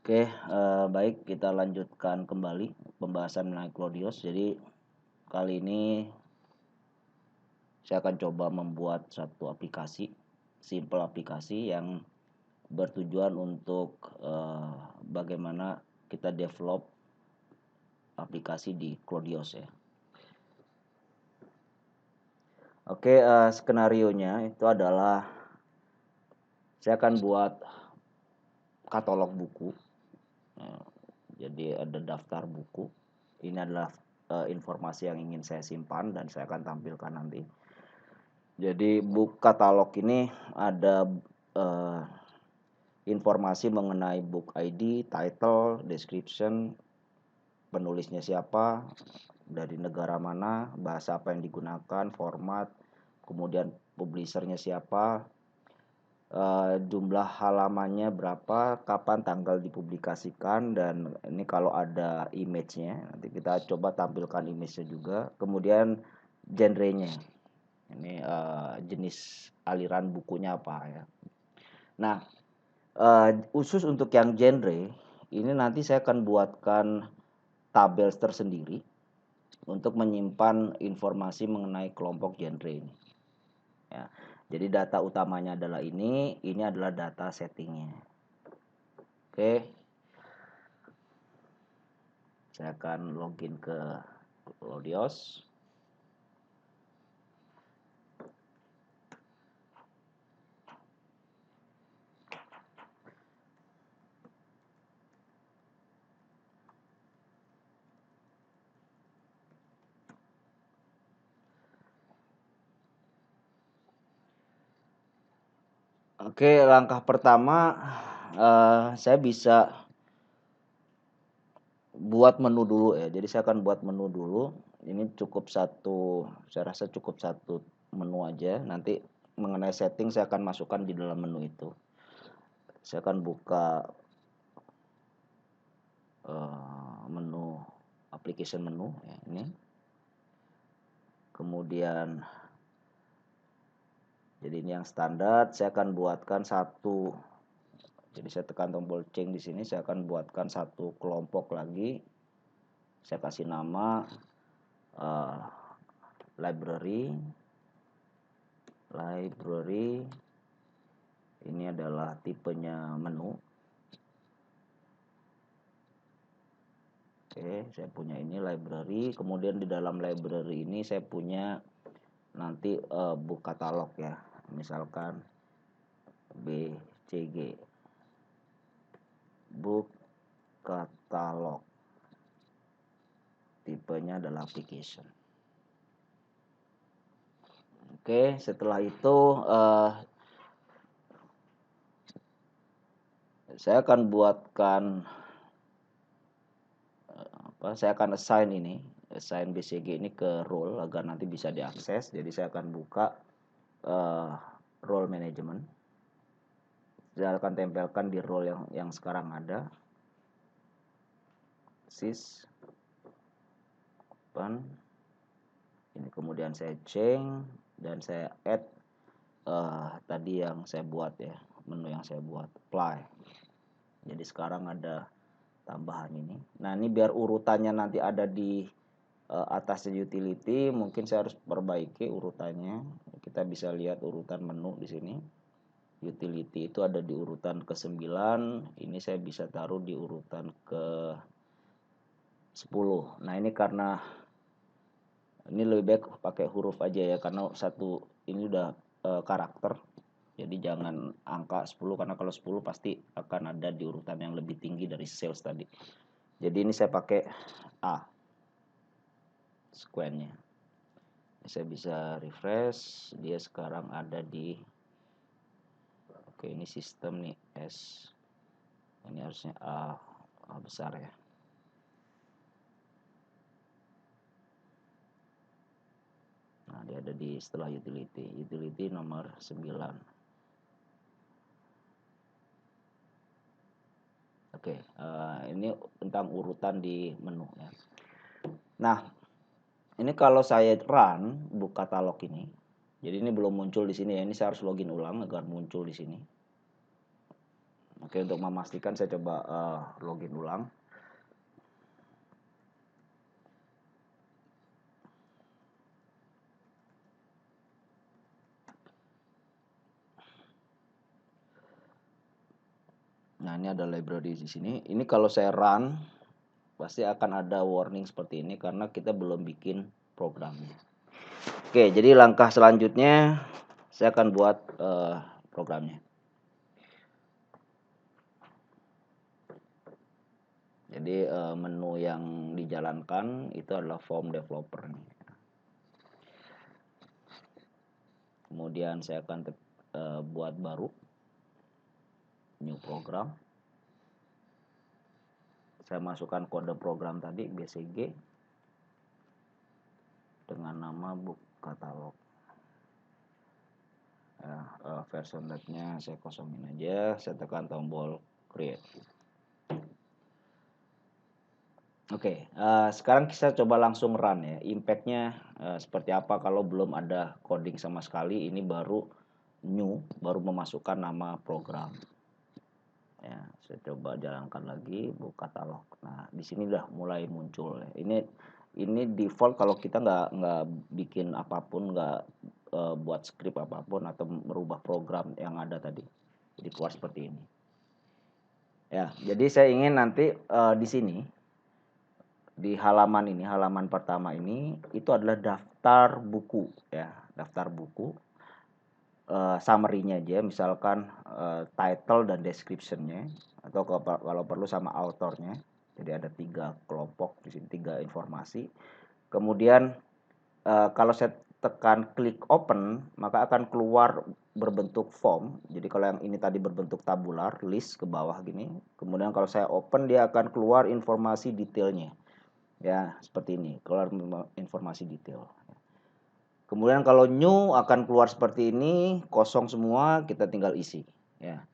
Oke, baik kita lanjutkan kembali pembahasan mengenai Clodios. Jadi kali ini saya akan coba membuat satu aplikasi, simple aplikasi yang bertujuan untuk bagaimana kita develop aplikasi di Clodios ya. Oke, skenarionya itu adalah saya akan buat katalog buku. Jadi ada daftar buku. Ini adalah informasi yang ingin saya simpan dan saya akan tampilkan nanti. Jadi book katalog ini ada informasi mengenai book ID, title, description, penulisnya siapa, dari negara mana, bahasa apa yang digunakan, format, kemudian publishernya siapa, jumlah halamannya berapa, kapan tanggal dipublikasikan, dan ini kalau ada image-nya nanti kita coba tampilkan image-nya juga. Kemudian genre-nya, ini jenis aliran bukunya apa ya. Nah, khusus untuk yang genre ini nanti saya akan buatkan tabel tersendiri untuk menyimpan informasi mengenai kelompok genre ini ya. Jadi data utamanya adalah ini adalah data settingnya. Oke, saya akan login ke Clodios. Oke, langkah pertama saya bisa buat menu dulu ya. Jadi saya akan buat menu dulu. Ini cukup satu, saya rasa cukup satu menu aja. Nanti mengenai setting saya akan masukkan di dalam menu itu. Saya akan buka menu application menu ya, ini. Kemudian jadi ini yang standar, saya akan buatkan satu. Jadi saya tekan tombol change di sini, saya akan buatkan satu kelompok lagi. Saya kasih nama library. Ini adalah tipenya menu. Oke, saya punya ini library. Kemudian di dalam library ini saya punya nanti book katalog ya. Misalkan BCG, book katalog. Tipenya adalah application. Oke, setelah itu saya akan buatkan saya akan assign BCG ini ke role agar nanti bisa diakses. Jadi saya akan buka role management. Saya akan tempelkan di role yang sekarang ada. Sys open. Ini kemudian saya change dan saya add tadi yang saya buat ya, menu yang saya buat, apply. Jadi sekarang ada tambahan ini. Nah, ini biar urutannya nanti ada di atasnya utility, mungkin saya harus perbaiki urutannya. Kita bisa lihat urutan menu di sini. Utility itu ada di urutan ke-9, ini saya bisa taruh di urutan ke-10. Nah, ini karena ini lebih baik pakai huruf aja ya, karena satu ini udah karakter. Jadi jangan angka 10, karena kalau 10 pasti akan ada di urutan yang lebih tinggi dari sales tadi. Jadi ini saya pakai A sequence-nya. Saya bisa refresh, dia sekarang ada di oke, ini sistem nih S. Ini harusnya A besar ya. Nah, dia ada di setelah utility nomor 9. Oke, ini tentang urutan di menu ya. Nah, ini kalau saya run book katalog ini, jadi ini belum muncul di sini ya. Ini saya harus login ulang agar muncul di sini. Oke, untuk memastikan saya coba login ulang. Nah, ini ada library di sini. Ini kalau saya run pasti akan ada warning seperti ini karena kita belum bikin programnya. Oke, jadi langkah selanjutnya saya akan buat programnya. Jadi menu yang dijalankan itu adalah form developer. Kemudian saya akan buat baru new program. Saya masukkan kode program tadi BCG dengan nama book katalog. Version lab-nya saya kosongin aja, saya tekan tombol create. Oke, sekarang kita coba langsung run ya. Impact-nya seperti apa kalau belum ada coding sama sekali. Ini baru new, baru memasukkan nama program. Ya, saya coba jalankan lagi book katalog. Nah, di sini udah mulai muncul. Ini default kalau kita nggak bikin apapun, nggak buat script apapun atau merubah program yang ada tadi. Jadi keluar seperti ini. Ya, jadi saya ingin nanti di sini di halaman pertama ini itu adalah daftar buku ya, daftar buku. Summary-nya aja, misalkan title dan description-nya atau kalau perlu sama author-nya. Jadi ada 3 kelompok di sini, 3 informasi. Kemudian kalau saya tekan klik open, maka akan keluar berbentuk form. Jadi kalau yang ini tadi berbentuk tabular, list ke bawah gini. Kemudian kalau saya open, dia akan keluar informasi detailnya. Ya, seperti ini, keluar informasi detail. Kemudian kalau new akan keluar seperti ini, kosong semua, kita tinggal isi. Ya.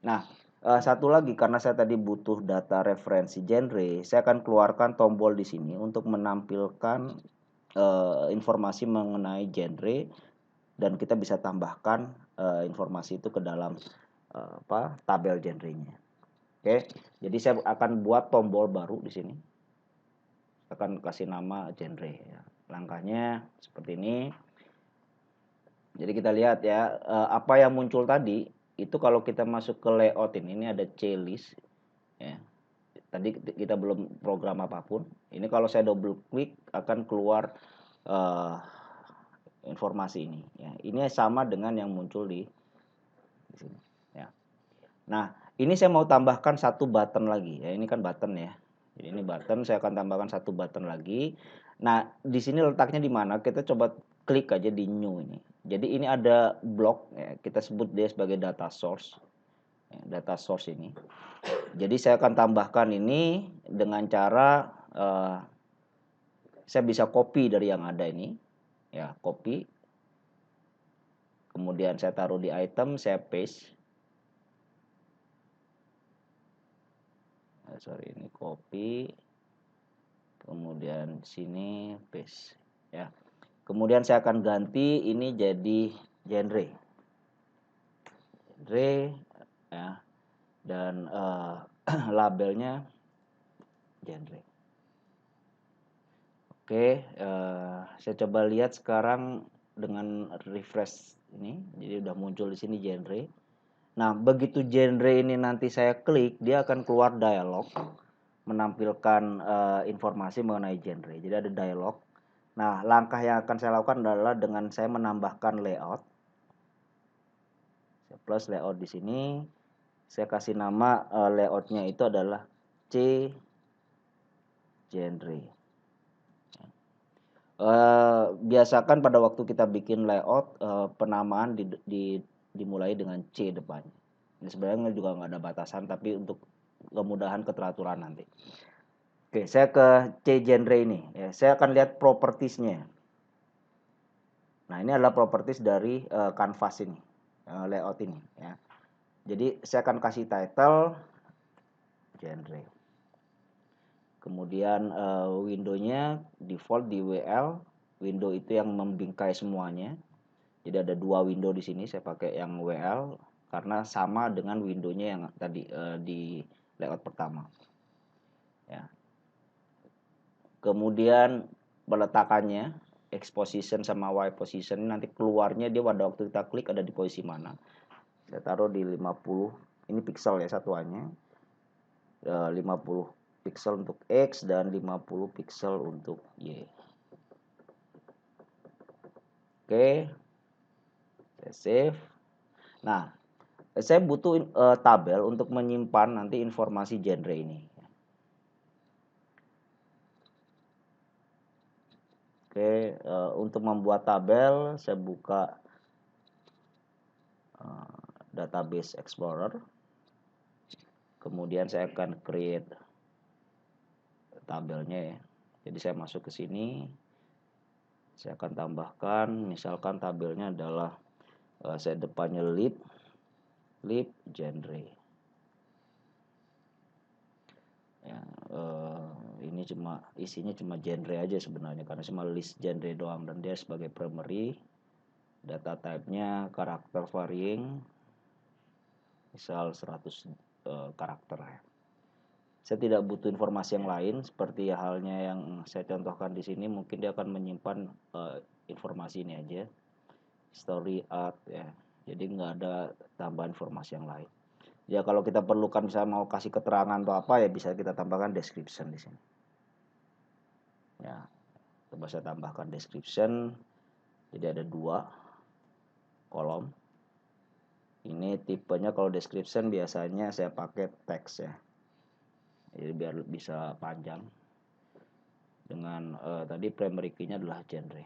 Nah, satu lagi karena saya tadi butuh data referensi genre, saya akan keluarkan tombol di sini untuk menampilkan informasi mengenai genre dan kita bisa tambahkan informasi itu ke dalam tabel genrenya. Oke, jadi saya akan buat tombol baru di sini. Saya akan kasih nama genre. Ya. Langkahnya seperti ini. Jadi kita lihat ya, apa yang muncul tadi itu kalau kita masuk ke layout ini ada C list ya. Tadi kita belum program apapun. Ini kalau saya double klik akan keluar informasi ini ya. Ini sama dengan yang muncul di sini ya. Nah, ini saya mau tambahkan satu button lagi ya. Ini kan button ya. Jadi ini button, saya akan tambahkan satu button lagi. Nah, di sini letaknya di mana? Kita coba klik aja di new ini. Jadi ini ada blok ya, kita sebut dia sebagai data source. Ya, data source ini. Jadi saya akan tambahkan ini dengan cara saya bisa copy dari yang ada ini. Ya, copy. Kemudian saya taruh di item, saya paste. Sorry, ini copy. Kemudian sini paste ya. Kemudian saya akan ganti ini jadi genre ya, dan labelnya genre. Oke, saya coba lihat sekarang dengan refresh ini, jadi udah muncul di sini genre. Nah, begitu genre ini nanti saya klik, dia akan keluar dialog menampilkan informasi mengenai genre. Jadi ada dialog. Nah, langkah yang akan saya lakukan adalah dengan saya menambahkan layout. Saya plus layout di sini. Saya kasih nama layoutnya itu adalah C genre. Biasakan pada waktu kita bikin layout penamaan dimulai dengan C depannya. Ini sebenarnya juga nggak ada batasan, tapi untuk kemudahan keteraturan nanti. Oke, saya ke C genre ini. Ya, saya akan lihat propertiesnya. Nah, ini adalah properties dari canvas ini, layout ini. Ya. Jadi saya akan kasih title genre. Kemudian windownya default di WL. Window itu yang membingkai semuanya. Jadi ada 2 window di sini. Saya pakai yang WL. karena sama dengan windownya yang tadi di layout pertama ya. Kemudian peletakannya X position sama Y position nanti keluarnya dia pada waktu kita klik ada di posisi mana. Saya taruh di 50, ini pixel ya satuannya, 50 pixel untuk X dan 50 pixel untuk Y. Oke, saya save. Nah, saya butuh tabel untuk menyimpan nanti informasi genre ini. Oke, untuk membuat tabel saya buka database explorer. Kemudian saya akan create tabelnya ya. Jadi saya masuk ke sini. Saya akan tambahkan misalkan tabelnya adalah saya depannya lib genre. Ya, ini cuma isinya cuma genre aja sebenarnya karena cuma list genre doang dan dia sebagai primary. Data type-nya karakter varying, misal 100 karakter ya. Saya tidak butuh informasi yang lain seperti halnya yang saya contohkan di sini, mungkin dia akan menyimpan informasi ini aja, story art ya. Jadi nggak ada tambahan informasi yang lain. Ya kalau kita perlukan misalnya mau kasih keterangan atau apa ya bisa kita tambahkan description di sini. Ya, coba saya tambahkan description. Jadi ada 2 kolom. Ini tipenya kalau description biasanya saya pakai teks ya. Jadi biar bisa panjang. Dengan tadi primary key-nya adalah genre.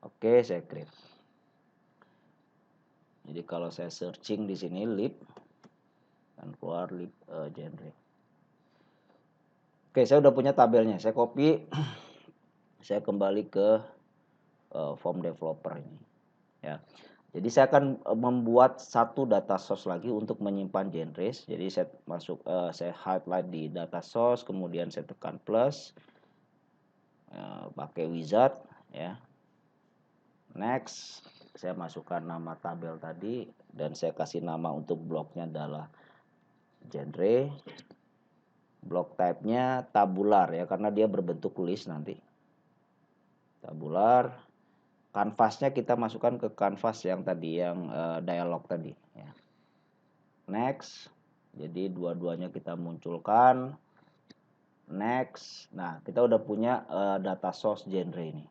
Oke, saya create. Jadi kalau saya searching di sini lib dan keluar lib genre. Oke, saya udah punya tabelnya. Saya copy. Saya kembali ke form developer ini. Ya. Jadi saya akan membuat satu data source lagi untuk menyimpan genres. Jadi saya masuk, saya highlight di data source, kemudian saya tekan plus, pakai wizard, ya. Next, saya masukkan nama tabel tadi dan saya kasih nama untuk bloknya adalah genre. Block type-nya tabular ya karena dia berbentuk list nanti. Tabular. Kanvasnya kita masukkan ke kanvas yang tadi yang dialog tadi ya. Next, jadi dua-duanya kita munculkan. Next, nah kita udah punya data source genre ini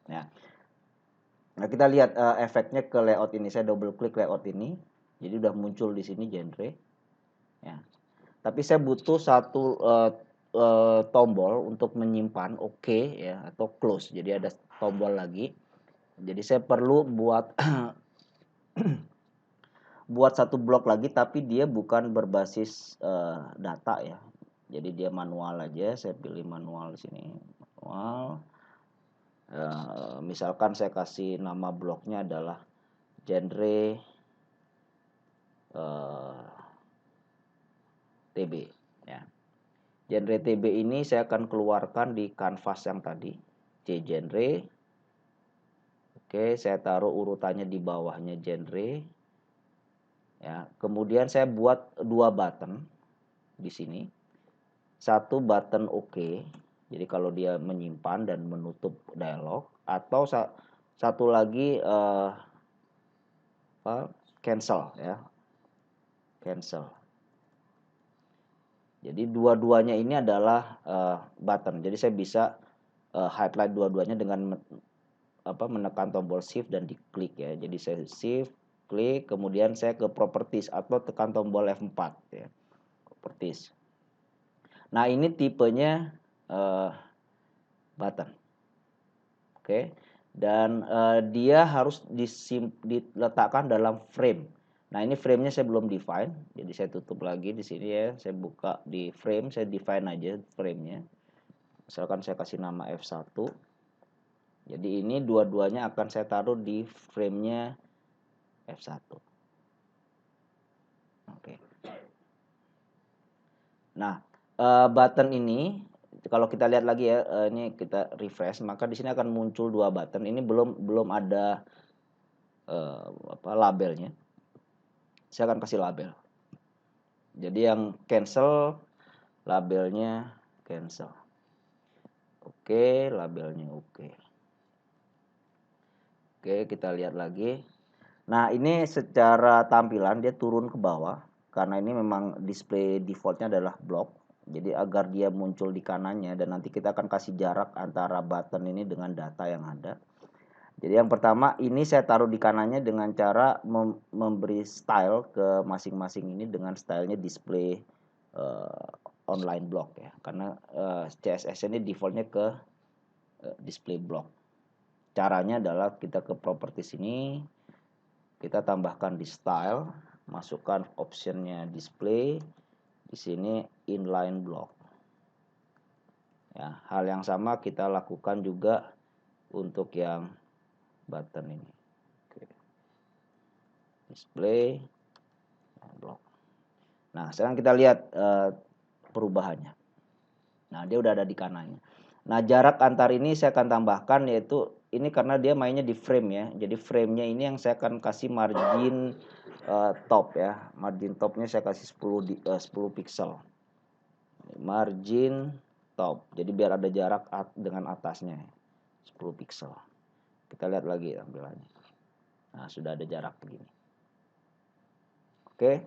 ya. Nah kita lihat efeknya ke layout ini. Saya double klik layout ini jadi udah muncul di sini genre ya. Tapi saya butuh satu tombol untuk menyimpan oke ya atau close, jadi ada tombol lagi. Jadi saya perlu buat buat satu blok lagi tapi dia bukan berbasis data ya. Jadi dia manual aja. Saya pilih manual di sini. Manual. Misalkan saya kasih nama bloknya adalah genre TB ya. Genre TB ini saya akan keluarkan di kanvas yang tadi. C genre. Oke, saya taruh urutannya di bawahnya genre. Ya, kemudian saya buat 2 button di sini. Satu button OK. Jadi kalau dia menyimpan dan menutup dialog, atau satu lagi cancel ya. Cancel. Jadi dua-duanya ini adalah button. Jadi saya bisa highlight dua-duanya dengan menekan tombol shift dan diklik ya. Jadi saya shift, klik, kemudian saya ke properties atau tekan tombol F4 ya. Properties. Nah, ini tipenya button. Oke. Dan dia harus diletakkan dalam frame. Nah, ini frame-nya saya belum define. Jadi saya tutup lagi di sini ya. Saya buka di frame, saya define aja frame-nya. Misalkan saya kasih nama F1. Jadi ini dua-duanya akan saya taruh di frame-nya F1. Oke. Nah, button ini kalau kita lihat lagi ya, ini kita refresh, maka di sini akan muncul 2 button. Ini belum ada labelnya. saya akan kasih label. Jadi yang cancel labelnya cancel. Oke, labelnya oke. Oke, kita lihat lagi. Nah, ini secara tampilan dia turun ke bawah karena ini memang display defaultnya adalah block. Jadi agar dia muncul di kanannya, dan nanti kita akan kasih jarak antara button ini dengan data yang ada. Jadi yang pertama ini saya taruh di kanannya dengan cara memberi style ke masing-masing ini dengan stylenya display online block ya. Karena CSS ini defaultnya ke display block. Caranya adalah kita ke properties ini, kita tambahkan di style, masukkan optionnya display, di sini inline block. Ya, hal yang sama kita lakukan juga untuk yang button ini. Oke. Display block. Nah, sekarang kita lihat perubahannya. Nah, dia udah ada di kanannya. Nah, jarak antar ini saya akan tambahkan, yaitu ini karena dia mainnya di frame ya. Jadi frame-nya ini yang saya akan kasih margin top ya. Margin topnya saya kasih 10 pixel. Margin top. Jadi biar ada jarak dengan atasnya. 10 pixel. Kita lihat lagi tampilannya. Nah, sudah ada jarak begini. Oke.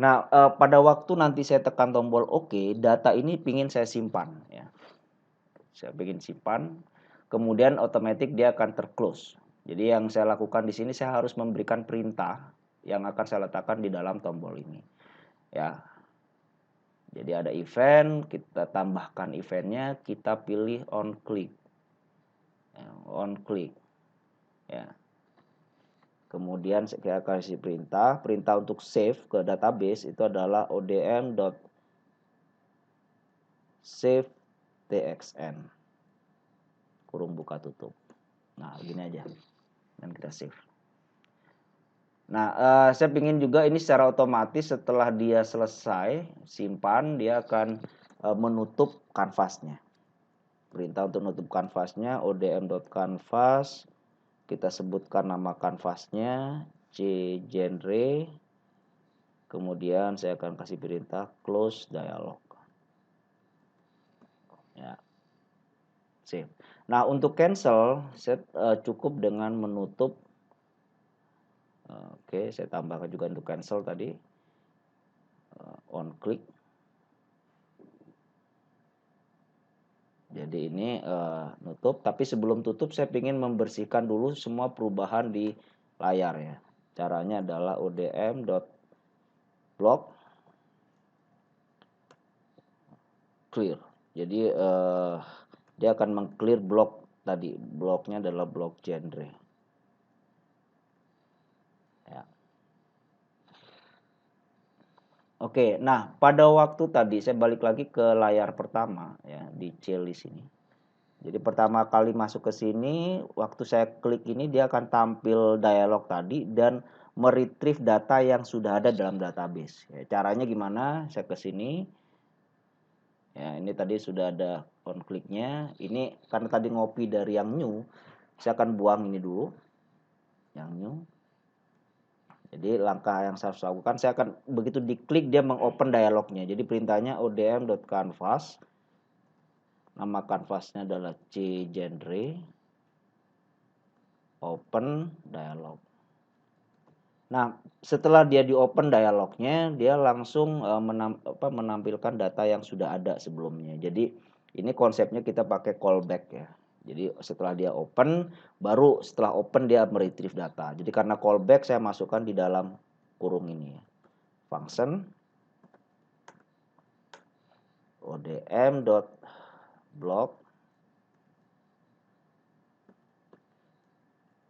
Nah, pada waktu nanti saya tekan tombol OK, data ini pingin saya simpan ya. Saya bikin simpan, kemudian otomatis dia akan terclose. Jadi yang saya lakukan di sini saya harus memberikan perintah yang akan saya letakkan di dalam tombol ini. Ya. Jadi ada event, kita tambahkan eventnya, kita pilih on click. Ya, on click. Ya. Kemudian saya kasih perintah untuk save ke database itu adalah odm.save.txn. Kurung buka tutup. Nah, gini aja. Dan kita save. Nah, saya ingin juga ini secara otomatis setelah dia selesai simpan, dia akan menutup kanvasnya. Perintah untuk menutup kanvasnya odm.canvas, kita sebutkan nama kanvasnya cgenre, kemudian saya akan kasih perintah close dialog. Ya, save. Nah, untuk cancel saya cukup dengan menutup. Oke, saya tambahkan juga untuk cancel tadi on click. Jadi ini nutup, tapi sebelum tutup saya ingin membersihkan dulu semua perubahan di layar ya. Caranya adalah odm.block clear. Jadi dia akan meng-clear blok tadi. Bloknya adalah blok genre. Ya. Oke, nah pada waktu tadi saya balik lagi ke layar pertama ya di checklist ini. Jadi pertama kali masuk ke sini, waktu saya klik ini dia akan tampil dialog tadi dan meretrieve data yang sudah ada dalam database. Ya, caranya gimana? Saya ke sini. Ya, ini tadi sudah ada on click-nya. Ini karena tadi ngopi dari yang new, saya akan buang ini dulu. Yang new. Jadi langkah yang saya harus lakukan, saya akan begitu diklik dia mengopen dialognya. Jadi perintahnya odm.canvas. Nama kanvasnya adalah cgenre. Open dialog. Nah, setelah dia di open dialognya, dia langsung menampilkan data yang sudah ada sebelumnya. Jadi ini konsepnya kita pakai callback ya. Jadi setelah dia open, baru setelah open dia meretrieve data. Jadi karena callback saya masukkan di dalam kurung ini ya. Function odm.block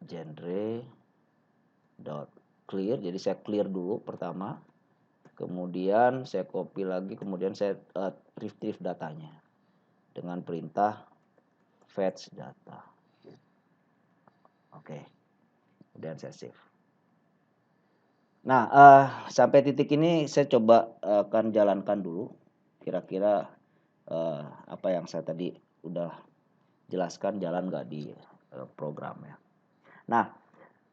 genre.clear. Jadi saya clear dulu pertama, kemudian saya copy lagi, kemudian saya retrieve datanya dengan perintah fetch data. Oke, kemudian saya save. Nah, sampai titik ini saya coba akan jalankan dulu kira-kira apa yang saya tadi udah jelaskan jalan nggak di program ya. Nah,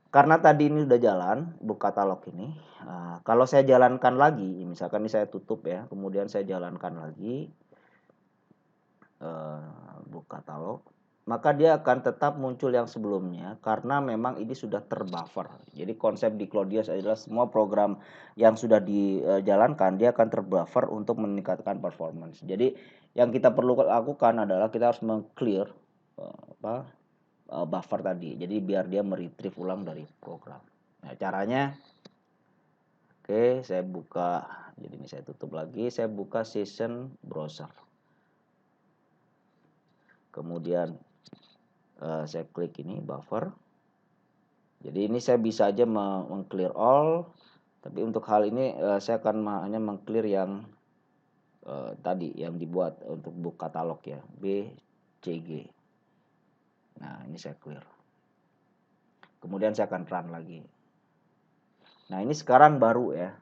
Karena tadi ini udah jalan book katalog ini, kalau saya jalankan lagi, misalkan ini saya tutup ya, kemudian saya jalankan lagi book katalog, maka dia akan tetap muncul yang sebelumnya karena memang ini sudah terbuffer. Jadi konsep di Cloudius adalah semua program yang sudah dijalankan dia akan terbuffer untuk meningkatkan performance. Jadi yang kita perlu lakukan adalah kita harus meng-clear buffer tadi. Jadi biar dia meretrieve ulang dari program. Nah, caranya oke, saya buka. Jadi ini saya tutup lagi, saya buka session browser. Kemudian saya klik ini buffer. Jadi ini saya bisa aja meng-clear all, tapi untuk hal ini saya akan hanya meng-clear yang tadi yang dibuat untuk book katalog ya, BCG. Nah, ini saya clear. Kemudian saya akan run lagi. Nah, ini sekarang baru ya.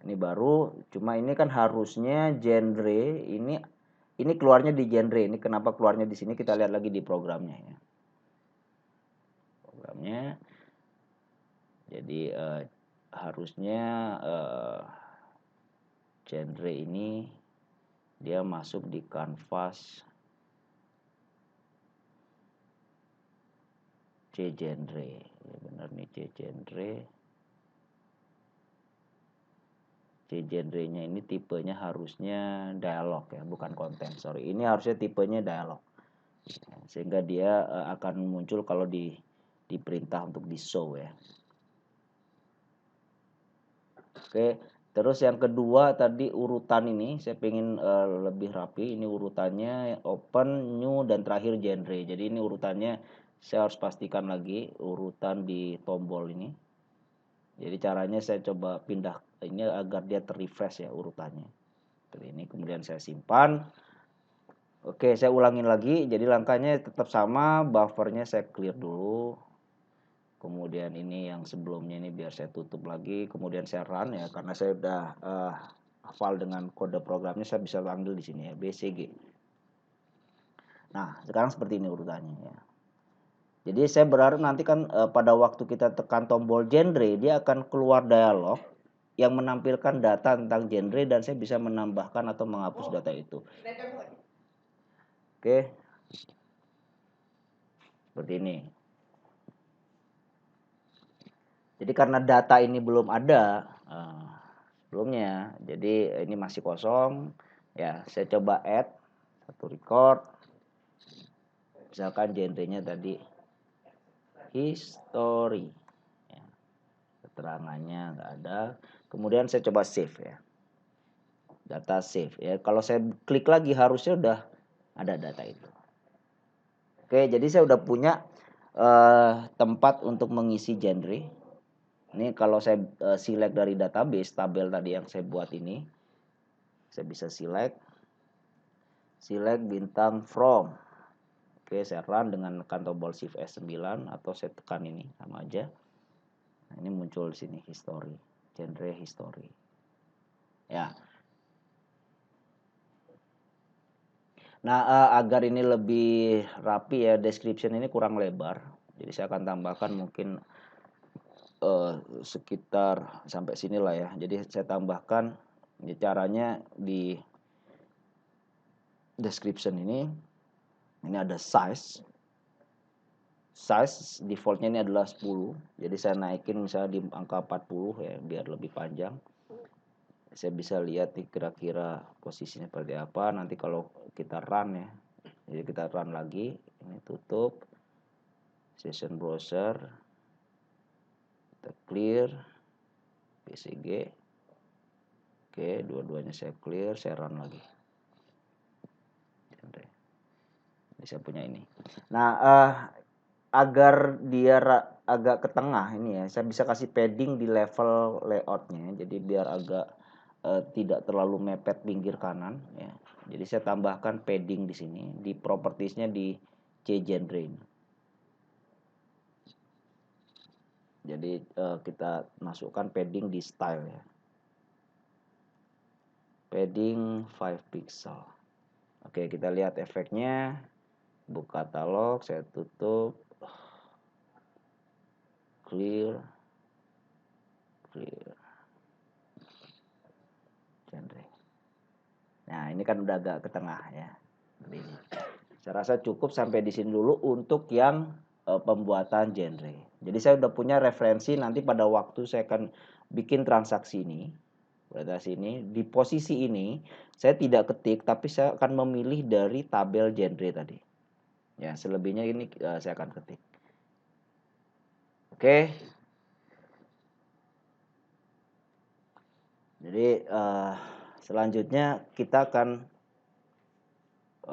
Ini baru, cuma ini kan harusnya genre ini keluarnya di genre. Ini kenapa keluarnya di sini kita lihat lagi di programnya ya. Programnya. Jadi harusnya genre ini dia masuk di canvas C genre. Ya benar nih C genre. C genre-nya ini tipenya harusnya dialog ya, bukan konten. Sorry, ini harusnya tipenya dialog. Sehingga dia akan muncul kalau diperintah untuk di show ya. Oke, terus yang kedua tadi urutan ini saya pengen lebih rapi. Ini urutannya open, new dan terakhir genre. Jadi ini urutannya saya harus pastikan lagi urutan di tombol ini. Jadi caranya saya coba pindah ini agar dia terrefresh ya urutannya. Seperti ini, kemudian saya simpan. Oke, saya ulangin lagi. Jadi langkahnya tetap sama, buffernya saya clear dulu. Kemudian ini yang sebelumnya ini biar saya tutup lagi, kemudian saya run ya karena saya udah hafal dengan kode programnya, saya bisa panggil di sini ya BCG. Nah, sekarang seperti ini urutannya ya. Jadi saya berharap nanti kan pada waktu kita tekan tombol genre, dia akan keluar dialog yang menampilkan data tentang genre dan saya bisa menambahkan atau menghapus data itu. Oke. Seperti ini. Jadi karena data ini belum ada sebelumnya, jadi ini masih kosong. Ya, saya coba add satu record. Misalkan genrenya tadi history. Ya, keterangannya nggak ada. Kemudian saya coba save ya. Data save ya. Kalau saya klik lagi harusnya udah ada data itu. Oke, jadi saya udah punya tempat untuk mengisi genre. Ini kalau saya select dari database tabel tadi yang saya buat ini, saya bisa select bintang from. Oke, saya run dengan tekan tombol shift S9 atau saya tekan ini sama aja. Nah, ini muncul di sini history, genre history. Ya. Nah, agar ini lebih rapi ya, description ini kurang lebar. Jadi saya akan tambahkan mungkin sekitar sampai sinilah ya. Jadi saya tambahkan ini caranya di description ini ada size defaultnya ini adalah 10. Jadi saya naikin misalnya di angka 40 ya biar lebih panjang. Saya bisa lihat nih kira-kira posisinya seperti apa nanti kalau kita run ya. Jadi kita run lagi, ini tutup session browser, kita clear BCG. Oke, dua-duanya saya clear, saya run lagi. Ini saya punya ini. Nah, agar dia agak ke tengah ini ya, saya bisa kasih padding di level layoutnya. Jadi biar agak tidak terlalu mepet pinggir kanan ya. Jadi saya tambahkan padding di sini di propertiesnya di C genre. Jadi kita masukkan padding di style ya. Padding 5 pixel. Oke, kita lihat efeknya. Buka katalog, saya tutup. clear genre. Nah, ini kan udah agak ke tengah ya. Ini. Saya rasa cukup sampai di sini dulu untuk yang pembuatan genre. Jadi saya udah punya referensi, nanti pada waktu saya akan bikin transaksi ini, di posisi ini saya tidak ketik, tapi saya akan memilih dari tabel genre tadi. Ya, selebihnya ini saya akan ketik. Oke. Jadi selanjutnya kita akan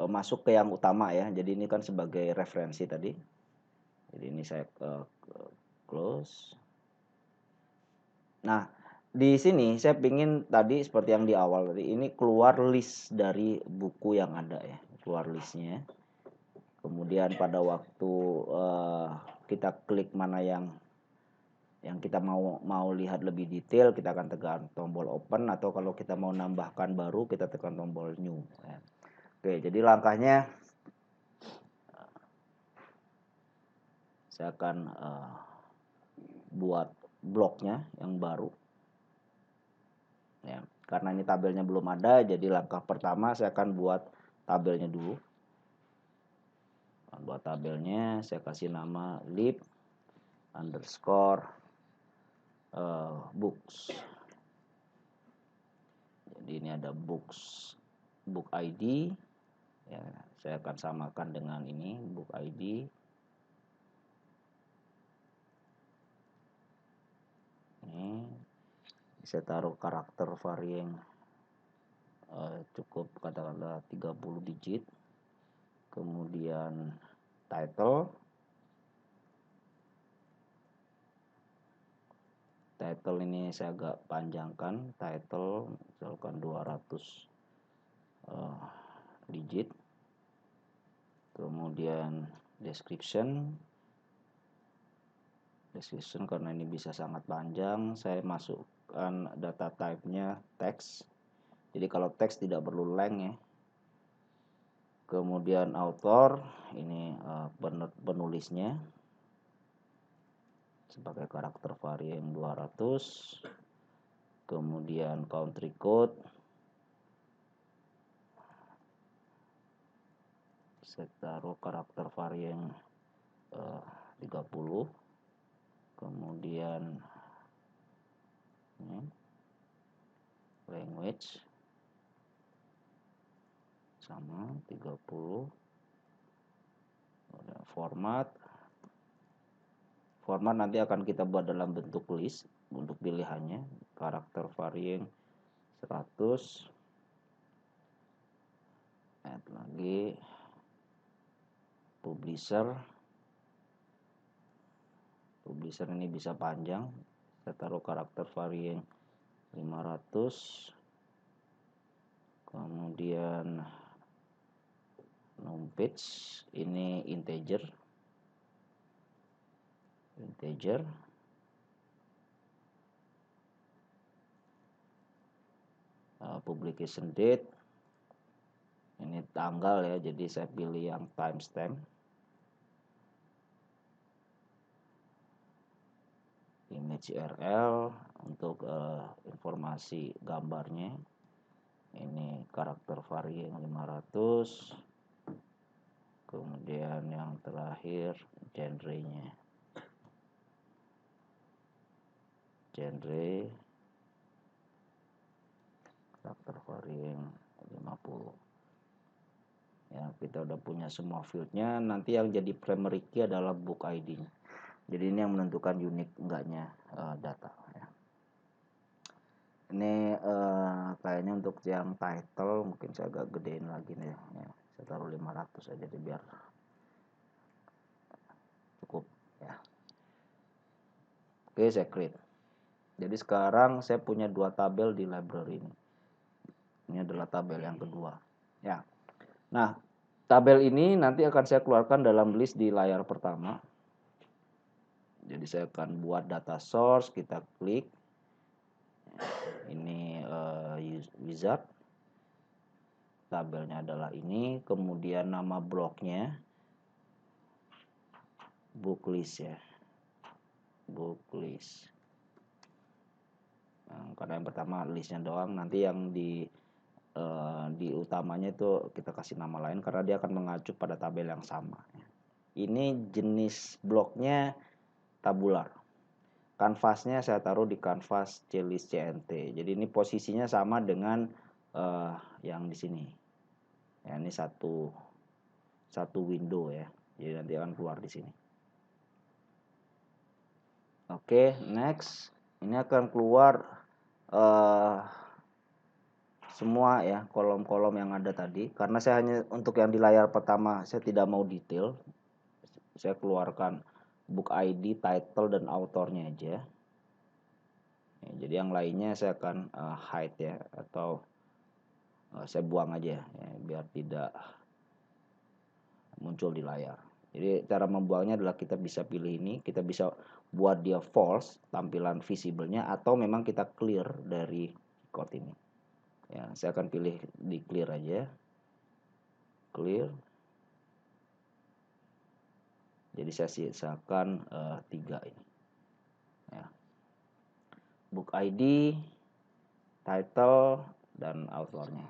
masuk ke yang utama ya. Jadi ini kan sebagai referensi tadi. Jadi ini saya close. Nah, di sini saya ingin tadi seperti yang di awal tadi, ini keluar list dari buku yang ada ya, keluar listnya. Kemudian pada waktu kita klik mana yang kita mau lihat lebih detail, kita akan tekan tombol open, atau kalau kita mau nambahkan baru kita tekan tombol new. Ya. Oke, jadi langkahnya saya akan buat bloknya yang baru. Ya, karena ini tabelnya belum ada, jadi langkah pertama saya akan buat tabelnya dulu. Buat tabelnya saya kasih nama lib underscore books. Jadi ini ada book ID. Ya, saya akan samakan dengan ini book ID. Ini saya taruh karakter varying cukup katakanlah 30 digit. Kemudian title ini saya agak panjangkan, title misalkan 200 digit. Kemudian description karena ini bisa sangat panjang, saya masukkan data type-nya text. Jadi kalau teks tidak perlu length ya. Kemudian author, ini penulisnya sebagai karakter varying 200. Kemudian country code saya taruh karakter varying 30. Kemudian language sama 30. Format nanti akan kita buat dalam bentuk list untuk pilihannya, karakter varying 100. Add lagi publisher ini bisa panjang, saya taruh karakter varying 500. Kemudian num page ini integer. Publication date ini tanggal ya, jadi saya pilih yang timestamp. Image URL untuk informasi gambarnya, ini karakter varying 500. Kemudian yang terakhir genre-nya, karakter varying 50. Ya, kita udah punya semua fieldnya. Nanti yang jadi primary key adalah book ID. Jadi ini yang menentukan unik enggaknya data ya. Ini kayaknya untuk yang title mungkin saya agak gedein lagi nih ya. Saya taruh 500 aja deh biar cukup ya. Oke, saya create. Jadi sekarang saya punya dua tabel di library ini. Ini adalah tabel yang kedua ya. Nah, tabel ini nanti akan saya keluarkan dalam list di layar pertama. Jadi saya akan buat data source, kita klik. Ini wizard. Tabelnya adalah ini, kemudian nama bloknya book list ya. book list. Nah, karena yang pertama listnya doang, nanti yang di utamanya itu kita kasih nama lain karena dia akan mengacu pada tabel yang sama. Ini jenis bloknya tabular. Kanvasnya saya taruh di kanvas clist CNT. Jadi ini posisinya sama dengan yang di sini. Ya, ini satu window ya. Jadi nanti akan keluar di sini. Oke, next. Ini akan keluar semua ya kolom-kolom yang ada tadi. Karena saya hanya untuk yang di layar pertama saya tidak mau detail. Saya keluarkan book ID, title, dan autornya aja. Ya, jadi yang lainnya saya akan hide ya, atau saya buang aja ya, biar tidak muncul di layar. Jadi cara membuangnya adalah kita bisa pilih ini, kita bisa buat dia false tampilan visible-nya, atau memang kita clear dari record ini. Ya, saya akan pilih di clear aja. Clear. Jadi saya sisakan 3 ini. Ya. Book ID, title, dan authornya.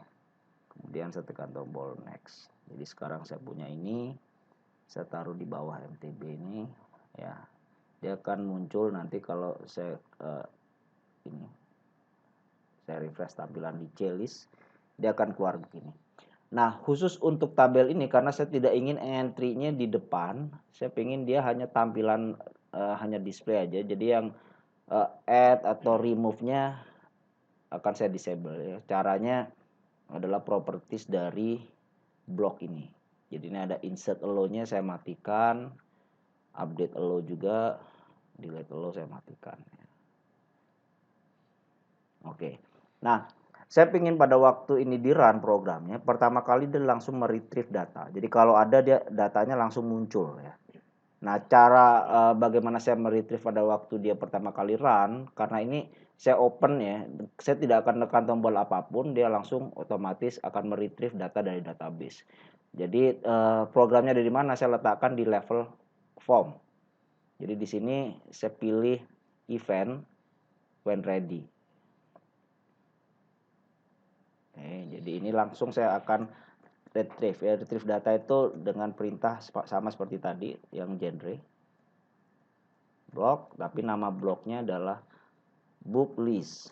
Kemudian saya tekan tombol next. Jadi sekarang saya punya ini, saya taruh di bawah MTB ini. Ya, dia akan muncul nanti kalau saya ini. Saya refresh tampilan di C-list, dia akan keluar begini. Nah, khusus untuk tabel ini karena saya tidak ingin entry-nya di depan, saya ingin dia hanya tampilan hanya display aja. Jadi yang add atau remove-nya akan saya disable ya. Caranya adalah properties dari blok ini. Jadi ini ada insert allow-nya saya matikan, update allow juga, delete allow saya matikan. Oke. Nah, saya ingin pada waktu ini di run programnya, pertama kali dia langsung meretrieve data. Jadi kalau ada dia datanya langsung muncul ya. Nah, cara bagaimana saya meretrieve pada waktu dia pertama kali run, karena ini saya open ya, saya tidak akan tekan tombol apapun, dia langsung otomatis akan meretrieve data dari database. Jadi programnya dari mana saya letakkan di level form. Jadi di sini saya pilih event when ready. Jadi ini langsung saya akan retrieve ya. Retrieve data itu dengan perintah sama seperti tadi yang genre blok, tapi nama bloknya adalah book list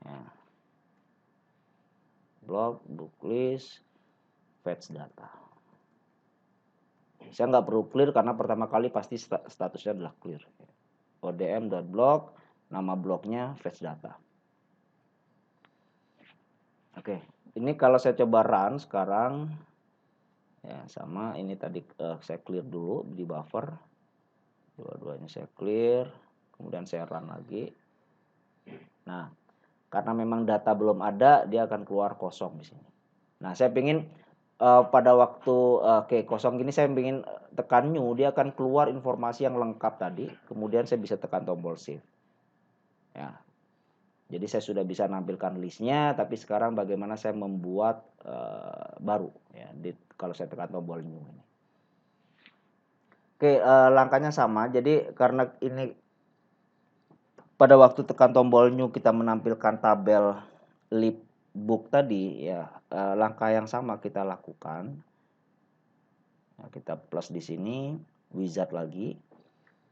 ya. Blok book list fetch data. Saya nggak perlu clear karena pertama kali pasti statusnya adalah clear. odm.block, nama bloknya fetch data. Oke, ini kalau saya coba run sekarang ya sama ini tadi saya clear dulu di buffer. Dua-duanya saya clear, kemudian saya run lagi. Nah, karena memang data belum ada, dia akan keluar kosong di sini. Nah, saya ingin pada waktu kosong gini saya ingin tekan new, dia akan keluar informasi yang lengkap tadi. Kemudian saya bisa tekan tombol save. Ya. Jadi saya sudah bisa nampilkan listnya, tapi sekarang bagaimana saya membuat baru ya kalau saya tekan tombol new ini. Oke, langkahnya sama. Jadi karena ini pada waktu tekan tombol new kita menampilkan tabel lib book tadi ya, langkah yang sama kita lakukan. Nah, kita plus di sini, wizard lagi,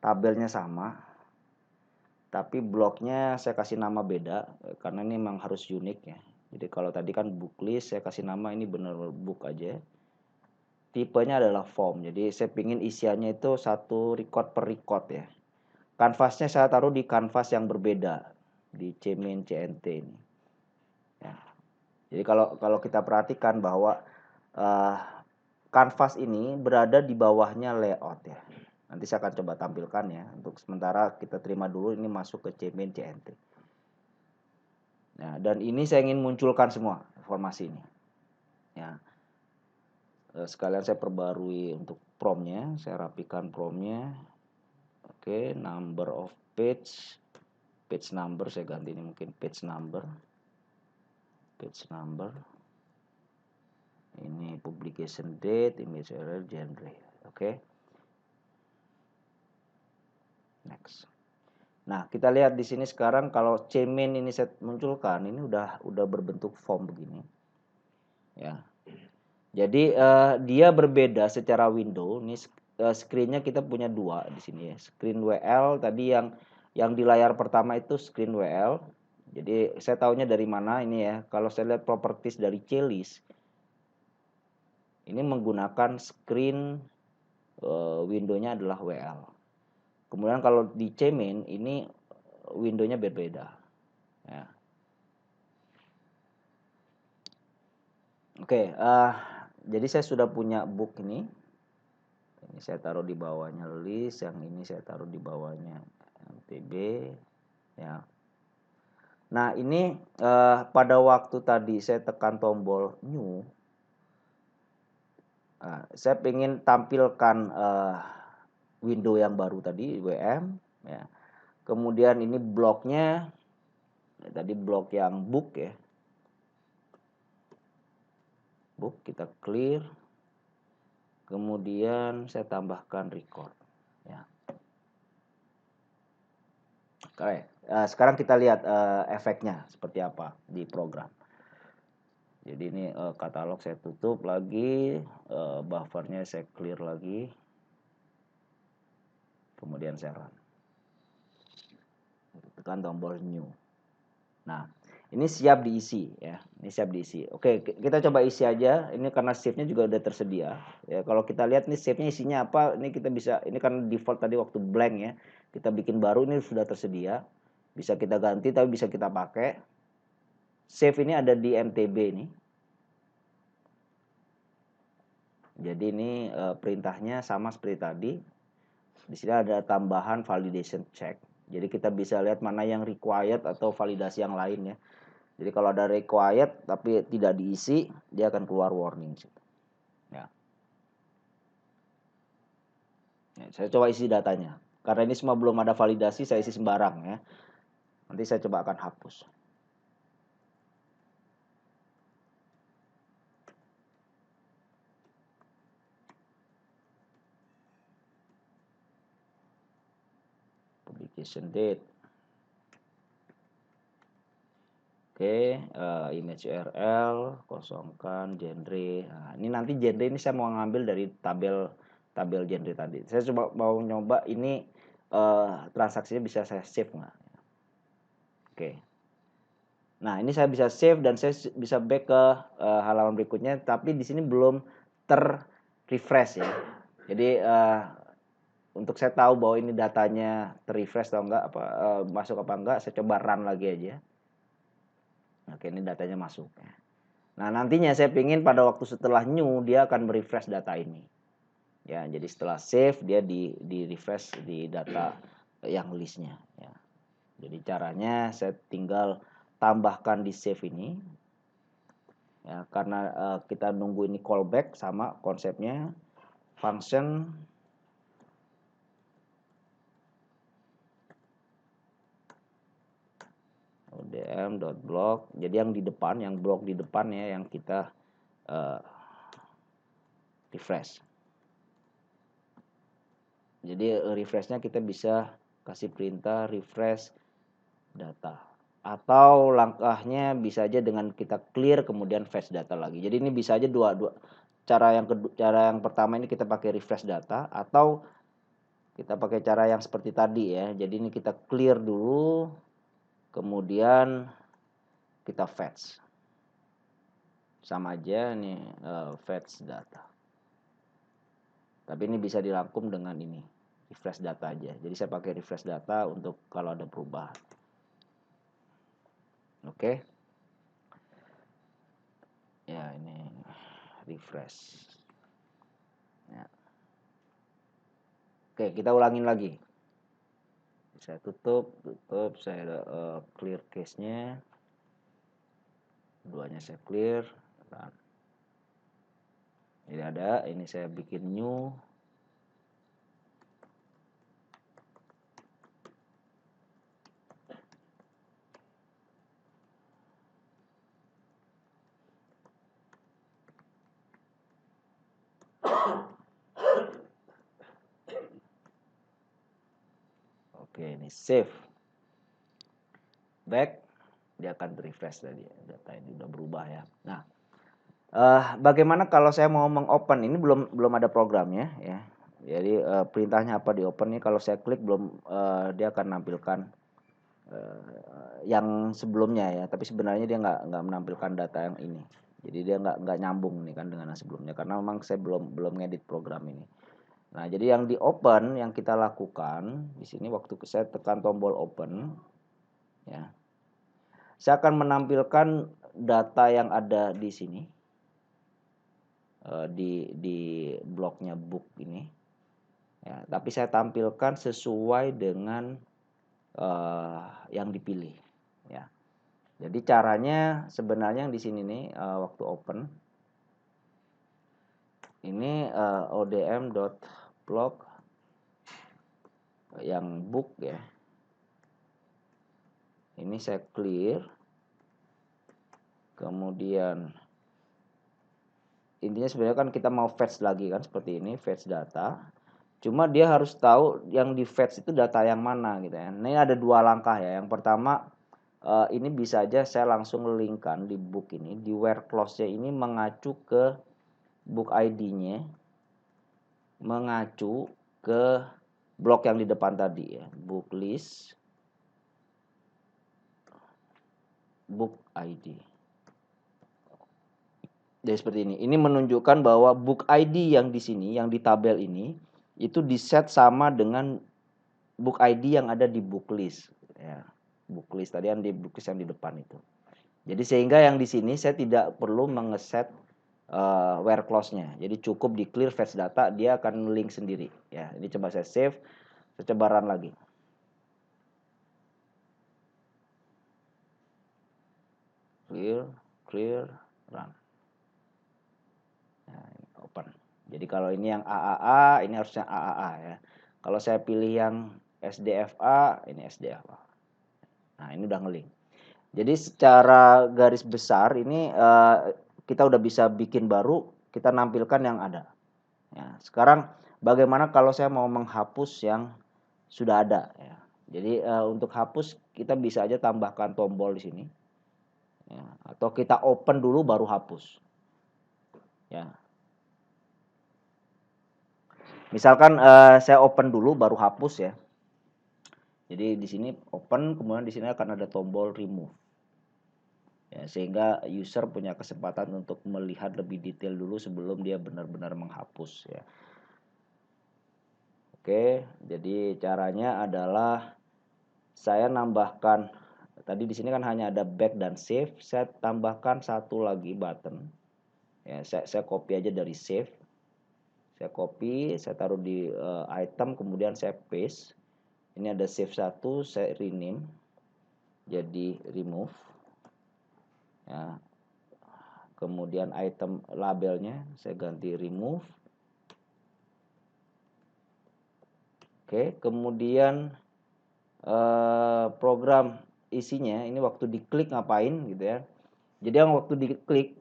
tabelnya sama, tapi bloknya saya kasih nama beda karena ini memang harus unik ya. Jadi kalau tadi kan book list, saya kasih nama ini benar book aja. Tipenya adalah form, jadi saya pingin isiannya itu satu record per record ya. Kanvasnya saya taruh di kanvas yang berbeda di cmain CNT ini. Ya. Jadi kalau kita perhatikan bahwa kanvas ini berada di bawahnya layout ya. Nanti saya akan coba tampilkan ya. Untuk sementara kita terima dulu ini masuk ke cmain CNT. Nah, dan ini saya ingin munculkan semua informasi ini. Ya. Sekalian saya perbarui untuk promnya, saya rapikan promnya. Oke, number of page number saya ganti ini mungkin page number. Ini publication date, image error, genre. Oke. Next. Nah, kita lihat di sini sekarang kalau Cmain ini saya munculkan, ini udah berbentuk form begini. Ya. Jadi dia berbeda secara window. Ini screen-nya kita punya dua di sini ya. Screen WL tadi yang di layar pertama itu screen WL. Jadi saya tahunya dari mana ini ya. Kalau saya lihat properties dari C-list, ini menggunakan screen window-nya adalah WL. Kemudian kalau di Cmain ini window-nya berbeda. Ya. Oke, jadi saya sudah punya book ini. Ini saya taruh di bawahnya list, yang ini saya taruh di bawahnya MTB. Ya. Nah ini pada waktu tadi saya tekan tombol new, saya ingin tampilkan window yang baru tadi WM. Ya. Kemudian ini bloknya, tadi blok yang book ya. Book kita clear. Kemudian saya tambahkan record. Ya. Oke, sekarang kita lihat efeknya seperti apa di program. Jadi ini katalog saya tutup lagi, buffernya saya clear lagi, kemudian saya run. Tekan tombol new. Nah, ini siap diisi ya. Ini siap diisi. Oke, kita coba isi aja. Ini karena save-nya juga udah tersedia. Ya, kalau kita lihat nih save-nya isinya apa, ini kita bisa, ini kan default tadi waktu blank ya. Kita bikin baru ini sudah tersedia. Bisa kita ganti tapi bisa kita pakai. Save ini ada di MTB ini. Jadi ini perintahnya sama seperti tadi. Di sini ada tambahan validation check. Jadi kita bisa lihat mana yang required atau validasi yang lain ya. Jadi kalau ada required tapi tidak diisi, dia akan keluar warning. Ya. Ya, saya coba isi datanya. Karena ini semua belum ada validasi, saya isi sembarang ya. Nanti saya coba akan hapus. Publication date. Oke, image URL, kosongkan genre. Nah, ini nanti genre ini saya mau ngambil dari tabel genre tadi. Saya coba mau nyoba ini transaksinya bisa saya save nggak? Oke. Nah, ini saya bisa save dan saya bisa back ke halaman berikutnya, tapi di sini belum ter-refresh ya. Jadi untuk saya tahu bahwa ini datanya ter-refresh atau enggak, masuk apa enggak, saya coba run lagi aja. Oke, ini datanya masuk. Nah, nantinya saya ingin pada waktu setelah new dia akan merefresh data ini. Ya, jadi setelah save dia di refresh di data yang listnya. Ya. Jadi caranya saya tinggal tambahkan di save ini. Ya, karena kita nunggu ini callback sama konsepnya function odm.block. Jadi yang di depan, yang blok di depan ya yang kita refresh. Jadi refreshnya kita bisa kasih perintah refresh data. Atau langkahnya bisa aja dengan kita clear kemudian fetch data lagi. Jadi ini bisa aja dua cara yang pertama ini kita pakai refresh data atau kita pakai cara yang seperti tadi ya. Jadi ini kita clear dulu kemudian kita fetch. Sama aja nih fetch data. Tapi ini bisa dirangkum dengan ini refresh data aja. Jadi saya pakai refresh data untuk kalau ada perubahan. Oke. Ya ini refresh. Ya. Oke, kita ulangin lagi. Saya tutup, saya clear cache-nya. Duanya saya clear. Nah, ini ada, ini saya bikin new. Oke, ini save. Back, dia akan refresh tadi. Data ini udah berubah ya. Nah, bagaimana kalau saya mau mengopen? Ini belum ada programnya ya. Jadi perintahnya apa di open nih? Kalau saya klik dia akan nampilkan yang sebelumnya ya. Tapi sebenarnya dia nggak menampilkan data yang ini. Jadi dia nggak nyambung nih kan dengan yang sebelumnya karena memang saya belum ngedit program ini. Nah, jadi yang di open yang kita lakukan di sini waktu saya tekan tombol open ya. Saya akan menampilkan data yang ada di sini di bloknya book ini ya, tapi saya tampilkan sesuai dengan yang dipilih ya. Jadi caranya sebenarnya yang di sini nih waktu open ini odm.block yang book ya. Ini saya clear. Kemudian intinya sebenarnya kan kita mau fetch lagi kan seperti ini, fetch data. Cuma dia harus tahu yang di fetch itu data yang mana gitu ya. Ini ada dua langkah ya. Yang pertama ini bisa aja saya langsung linkkan di book ini, di where clause-nya ini mengacu ke book ID-nya, mengacu ke blok yang di depan tadi ya, book list, book ID. Jadi seperti ini. Ini menunjukkan bahwa book ID yang di sini, yang di tabel ini, itu di set sama dengan book ID yang ada di book list. Ya, book list tadi yang di book list yang di depan itu. Jadi sehingga yang di sini saya tidak perlu mengeset where clause-nya. Jadi cukup di clear fetch data, dia akan link sendiri. Ya, ini coba saya save, saya coba run lagi. Clear, run. Nah, open. Jadi kalau ini yang AAA, ini harusnya AAA ya. Kalau saya pilih yang SDFA, ini SDFA. Nah, ini udah ngelink. Jadi secara garis besar ini kita udah bisa bikin baru, kita nampilkan yang ada. Ya, sekarang bagaimana kalau saya mau menghapus yang sudah ada ya. Jadi untuk hapus kita bisa aja tambahkan tombol di sini. Ya, atau kita open dulu baru hapus. Ya. Misalkan saya open dulu baru hapus ya. Jadi di sini open, kemudian di sini akan ada tombol remove. Ya, sehingga user punya kesempatan untuk melihat lebih detail dulu sebelum dia benar-benar menghapus ya. Oke, jadi caranya adalah saya nambahkan tadi di sini kan hanya ada back dan save, saya tambahkan satu lagi button. Ya, saya copy aja dari save. Saya copy, saya taruh di item, kemudian saya paste. Ini ada save 1, saya rename jadi remove. Ya. Kemudian item labelnya saya ganti remove. Oke, kemudian program isinya ini waktu diklik ngapain gitu ya. Jadi yang waktu diklik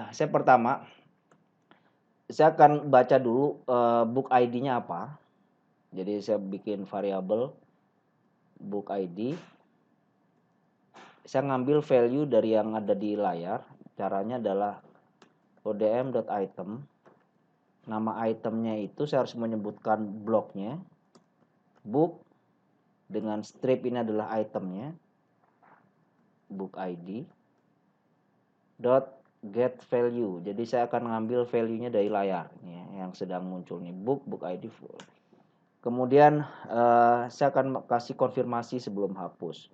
saya pertama saya akan baca dulu book ID-nya apa. Jadi saya bikin variabel book ID. Saya ngambil value dari yang ada di layar. Caranya adalah odm.item. Nama itemnya itu saya harus menyebutkan bloknya. Book dengan strip ini adalah itemnya. Book ID. Dot get value. Jadi saya akan ngambil value-nya dari layar ya, yang sedang muncul nih, book ID full. Kemudian saya akan kasih konfirmasi sebelum hapus.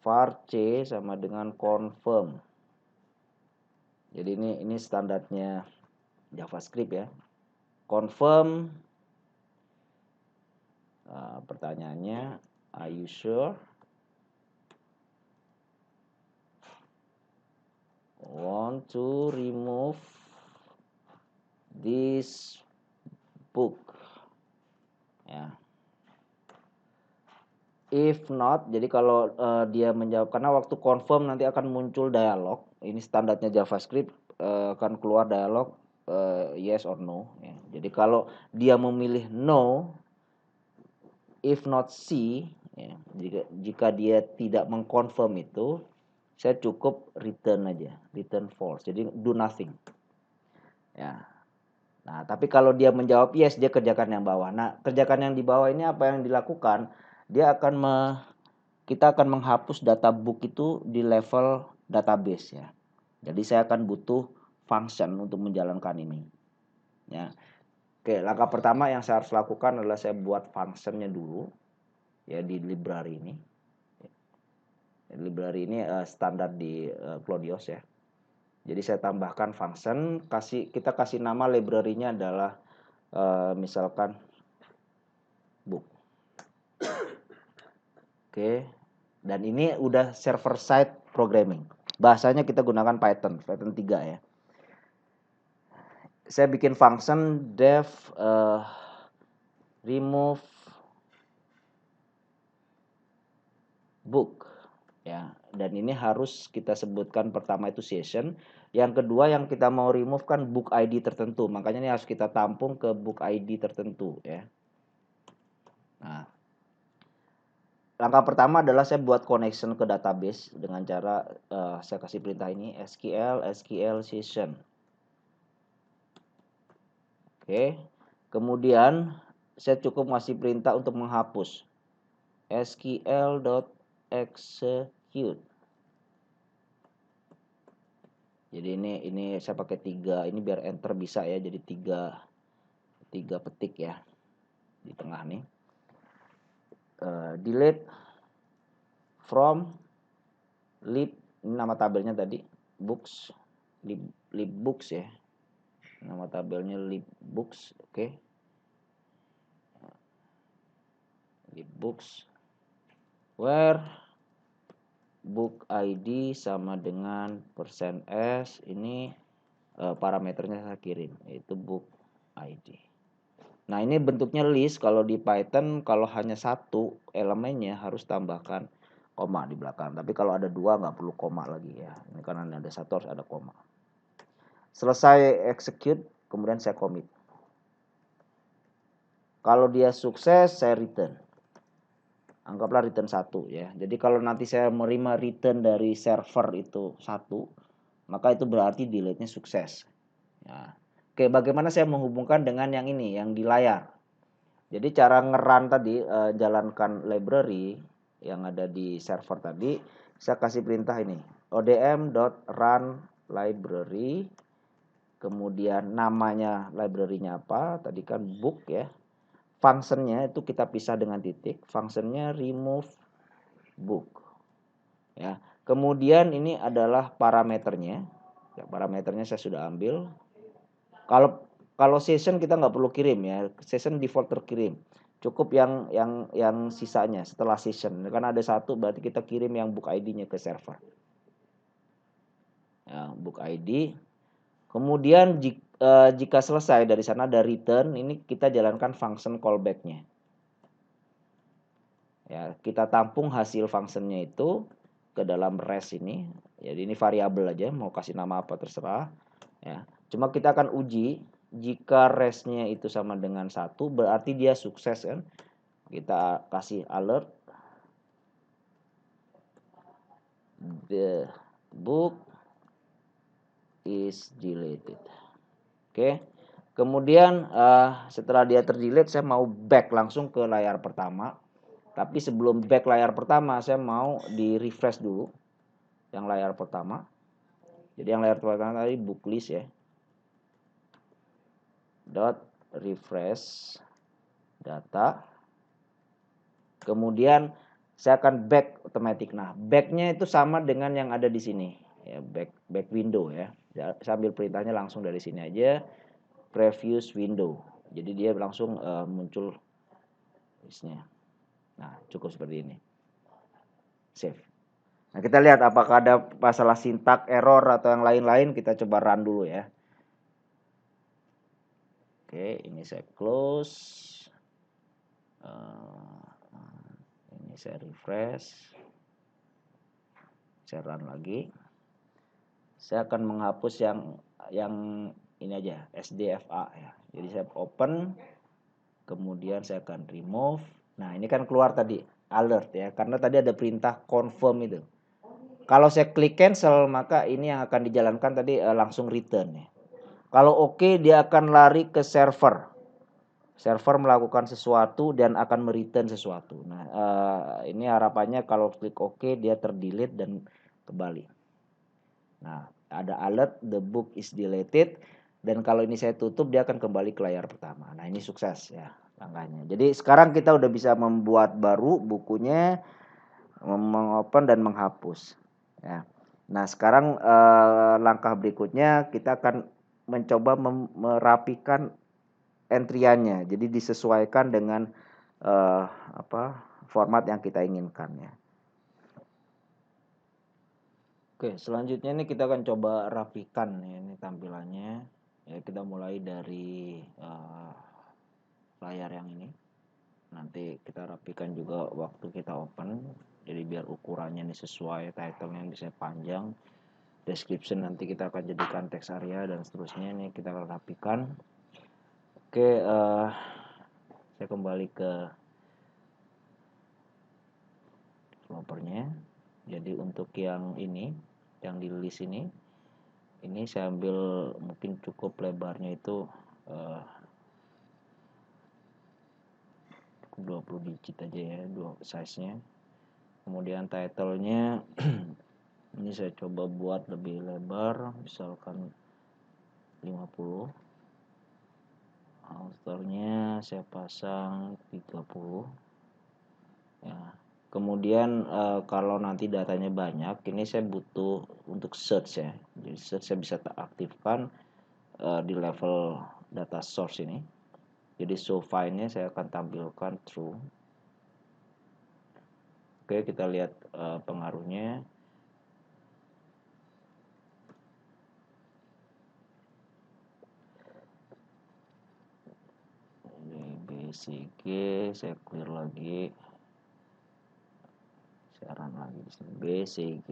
var c sama dengan confirm. Jadi ini standarnya JavaScript ya. Confirm. Pertanyaannya, are you sure? Want to remove this book? Ya. If not, jadi kalau dia menjawab, karena waktu confirm nanti akan muncul dialog. Ini standarnya JavaScript akan keluar dialog yes or no. Ya. Jadi kalau dia memilih no, if not C, ya, jika dia tidak mengkonfirm itu, saya cukup return aja, return false. Jadi do nothing. Ya. Nah, tapi kalau dia menjawab yes, dia kerjakan yang bawah. Nah, kerjakan yang di bawah ini apa yang dilakukan? Dia akan kita akan menghapus data book itu di level database ya. Jadi saya akan butuh function untuk menjalankan ini. Ya. Oke, langkah pertama yang saya harus lakukan adalah saya buat functionnya dulu ya di library ini. Library ini standar di Clodios ya. Jadi saya tambahkan function, kita kasih nama library-nya adalah misalkan book. Oke. Dan ini udah server side programming. Bahasanya kita gunakan Python 3 ya. Saya bikin function def remove book ya, dan ini harus kita sebutkan pertama itu session, yang kedua yang kita mau remove kan book ID tertentu, makanya ini harus kita tampung ke book ID tertentu ya. Nah, langkah pertama adalah saya buat connection ke database dengan cara saya kasih perintah ini SQL session. Oke, kemudian saya cukup masih perintah untuk menghapus SQL.execute. Jadi ini saya pakai 3, ini biar enter bisa ya, jadi 3 petik ya di tengah nih. Delete from lib, ini nama tabelnya tadi books, lib books ya. Nama tabelnya lib books, oke. Lib books where book ID sama dengan %s, ini parameternya saya kirim, yaitu book ID. Nah, ini bentuknya list. Kalau di Python kalau hanya satu elemennya harus tambahkan koma di belakang. Tapi kalau ada 2 nggak perlu koma lagi ya. Ini karena ada 1 harus ada koma. Selesai execute, kemudian saya commit. Kalau dia sukses, saya return. Anggaplah return 1 ya. Jadi kalau nanti saya menerima return dari server itu 1, maka itu berarti delete-nya sukses. Ya. Oke, bagaimana saya menghubungkan dengan yang ini, yang di layar? Jadi cara nge-run tadi, jalankan library yang ada di server tadi, saya kasih perintah ini, odm.run library, kemudian namanya library-nya apa, tadi kan book ya. Functionnya itu kita pisah dengan titik, functionnya remove book. Ya. Kemudian ini adalah parameternya. Ya, parameternya saya sudah ambil. Kalau session kita nggak perlu kirim ya, session default terkirim. Cukup yang sisanya setelah session. Karena ada 1 berarti kita kirim yang book ID-nya ke server. Ya, book ID. Kemudian jika selesai dari sana ada return, ini kita jalankan function callback-nya. Ya, kita tampung hasil functionnya itu ke dalam res ini. Jadi ini variabel aja, mau kasih nama apa terserah. Ya, cuma kita akan uji jika resnya itu sama dengan 1, berarti dia sukses kan. Kita kasih alert the book is deleted. Oke. Kemudian setelah dia terdelete, saya mau back langsung ke layar pertama. Tapi sebelum back layar pertama, saya mau di refresh dulu yang layar pertama. Jadi yang layar pertama tadi book list ya. Dot refresh data. Kemudian saya akan back otomatis. Nah, backnya itu sama dengan yang ada di sini ya, back window ya. Saya ambil perintahnya langsung dari sini aja, previous window. Jadi dia langsung muncul listnya. Nah, cukup seperti ini. Save. Nah, kita lihat apakah ada masalah sintak, error atau yang lain-lain. Kita coba run dulu ya. Oke, ini saya close. Ini saya refresh. Saya run lagi. Saya akan menghapus yang ini aja, SDFA ya. Jadi saya open, kemudian saya akan remove, Nah, ini kan keluar tadi alert ya, karena tadi ada perintah confirm itu. Kalau saya klik cancel, maka ini yang akan dijalankan tadi langsung return ya. Kalau oke, dia akan lari ke server. Server melakukan sesuatu dan akan mereturn sesuatu. Nah, ini harapannya kalau klik oke dia terdelete dan kembali. Nah, ada alert the book is deleted dan kalau ini saya tutup dia akan kembali ke layar pertama. Nah, ini sukses ya langkahnya. Jadi sekarang kita udah bisa membuat baru bukunya, mengopen dan menghapus ya. Nah, sekarang langkah berikutnya kita akan mencoba merapikan entriannya. Jadi disesuaikan dengan format yang kita inginkan ya. Oke, selanjutnya ini kita akan coba rapikan ya, ini tampilannya. Ya, kita mulai dari layar yang ini. Nanti kita rapikan juga waktu kita open. Jadi biar ukurannya ini sesuai, title-nya bisa panjang. Description nanti kita akan jadikan teks area dan seterusnya. Ini kita akan rapikan. Oke, saya kembali ke developernya. Jadi untuk yang ini, yang di list ini saya ambil mungkin cukup lebarnya itu 20 digit aja ya, size-nya. Kemudian title-nya ini saya coba buat lebih lebar, misalkan 50. Author-nya saya pasang 30 ya. Kemudian kalau nanti datanya banyak, ini saya butuh untuk search ya. Jadi search saya bisa aktifkan di level data source ini. Jadi show file-nya saya akan tampilkan true. Oke, kita lihat pengaruhnya. Ini BCG saya clear lagi. Saya run lagi di sini BCG.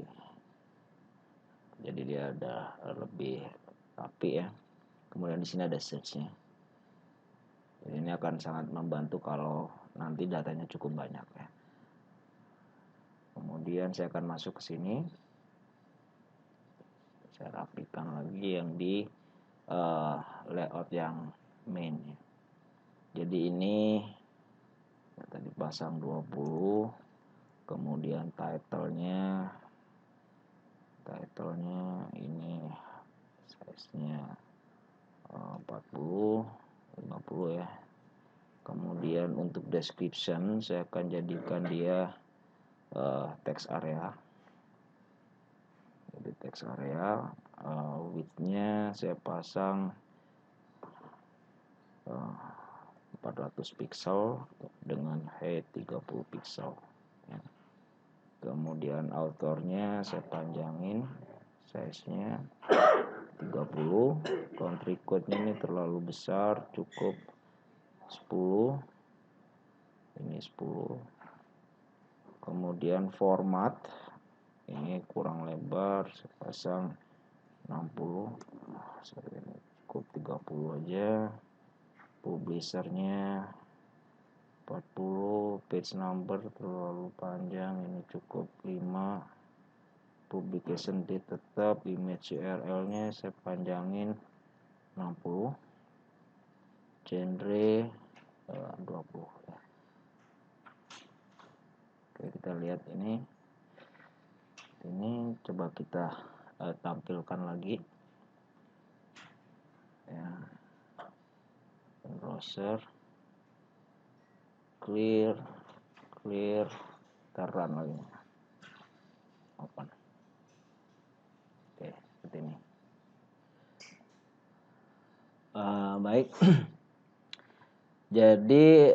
Jadi dia ada lebih rapi ya. Kemudian di sini ada search-nya. Jadi ini akan sangat membantu kalau nanti datanya cukup banyak ya. Kemudian saya akan masuk ke sini. Saya rapikan lagi yang di layout yang main ya. Jadi ini tadi pasang 20, kemudian title-nya ini size-nya 40, 50 ya. Kemudian untuk description saya akan jadikan dia text area. Jadi text area width-nya saya pasang 400 pixel dengan height 30 pixel ya. Kemudian author-nya saya panjangin size-nya 30. Country code-nya ini terlalu besar, cukup 10. Ini 10. Kemudian format ini kurang lebar, saya pasang 60. Cukup 30 aja. Publisher-nya 40, page number terlalu panjang, ini cukup 5. Publication date tetap, image URL-nya saya panjangin 60. Genre 20 ya. Oke, kita lihat ini coba kita tampilkan lagi ya. Browser clear kita run lagi, open. Oke, seperti ini. Baik. Jadi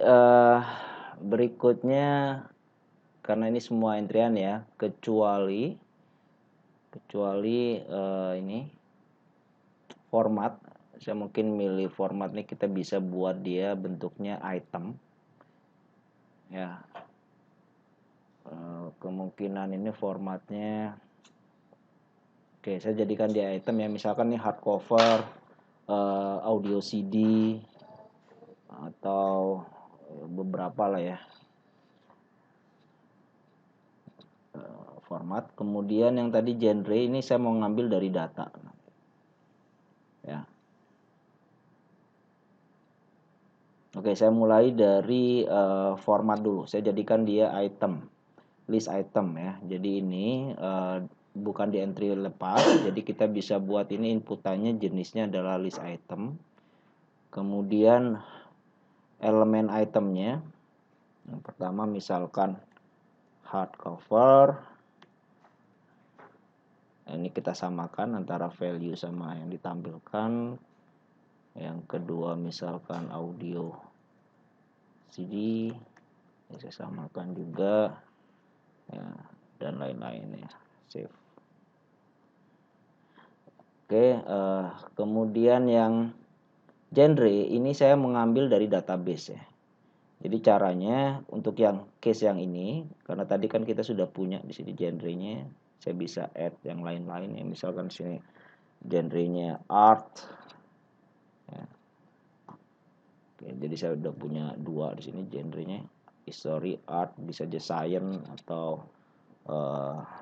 berikutnya, karena ini semua entrian ya, kecuali ini format, saya mungkin milih format nih, kita bisa buat dia bentuknya item ya. Kemungkinan ini formatnya, oke, saya jadikan dia item ya, misalkan nih hardcover, audio CD atau beberapa lah ya. format. Kemudian yang tadi genre ini saya mau ngambil dari data. Ya. Oke, saya mulai dari format dulu. Saya jadikan dia item, list item ya. Jadi ini bukan di entry lepas. Jadi kita bisa buat ini inputannya jenisnya adalah list item. Kemudian elemen itemnya, yang pertama misalkan hardcover. Ini kita samakan antara value sama yang ditampilkan. Yang kedua misalkan audio CD, ini saya samakan juga ya, dan lain-lain ya. Save. Oke, kemudian yang genre ini saya mengambil dari database ya. Jadi caranya untuk yang case yang ini, karena tadi kan kita sudah punya di sini genrenya, saya bisa add yang lain-lain ya. Misalkan sini genrenya art. Ya. Oke, jadi saya udah punya dua di sini genrenya, history, art, bisa aja science atau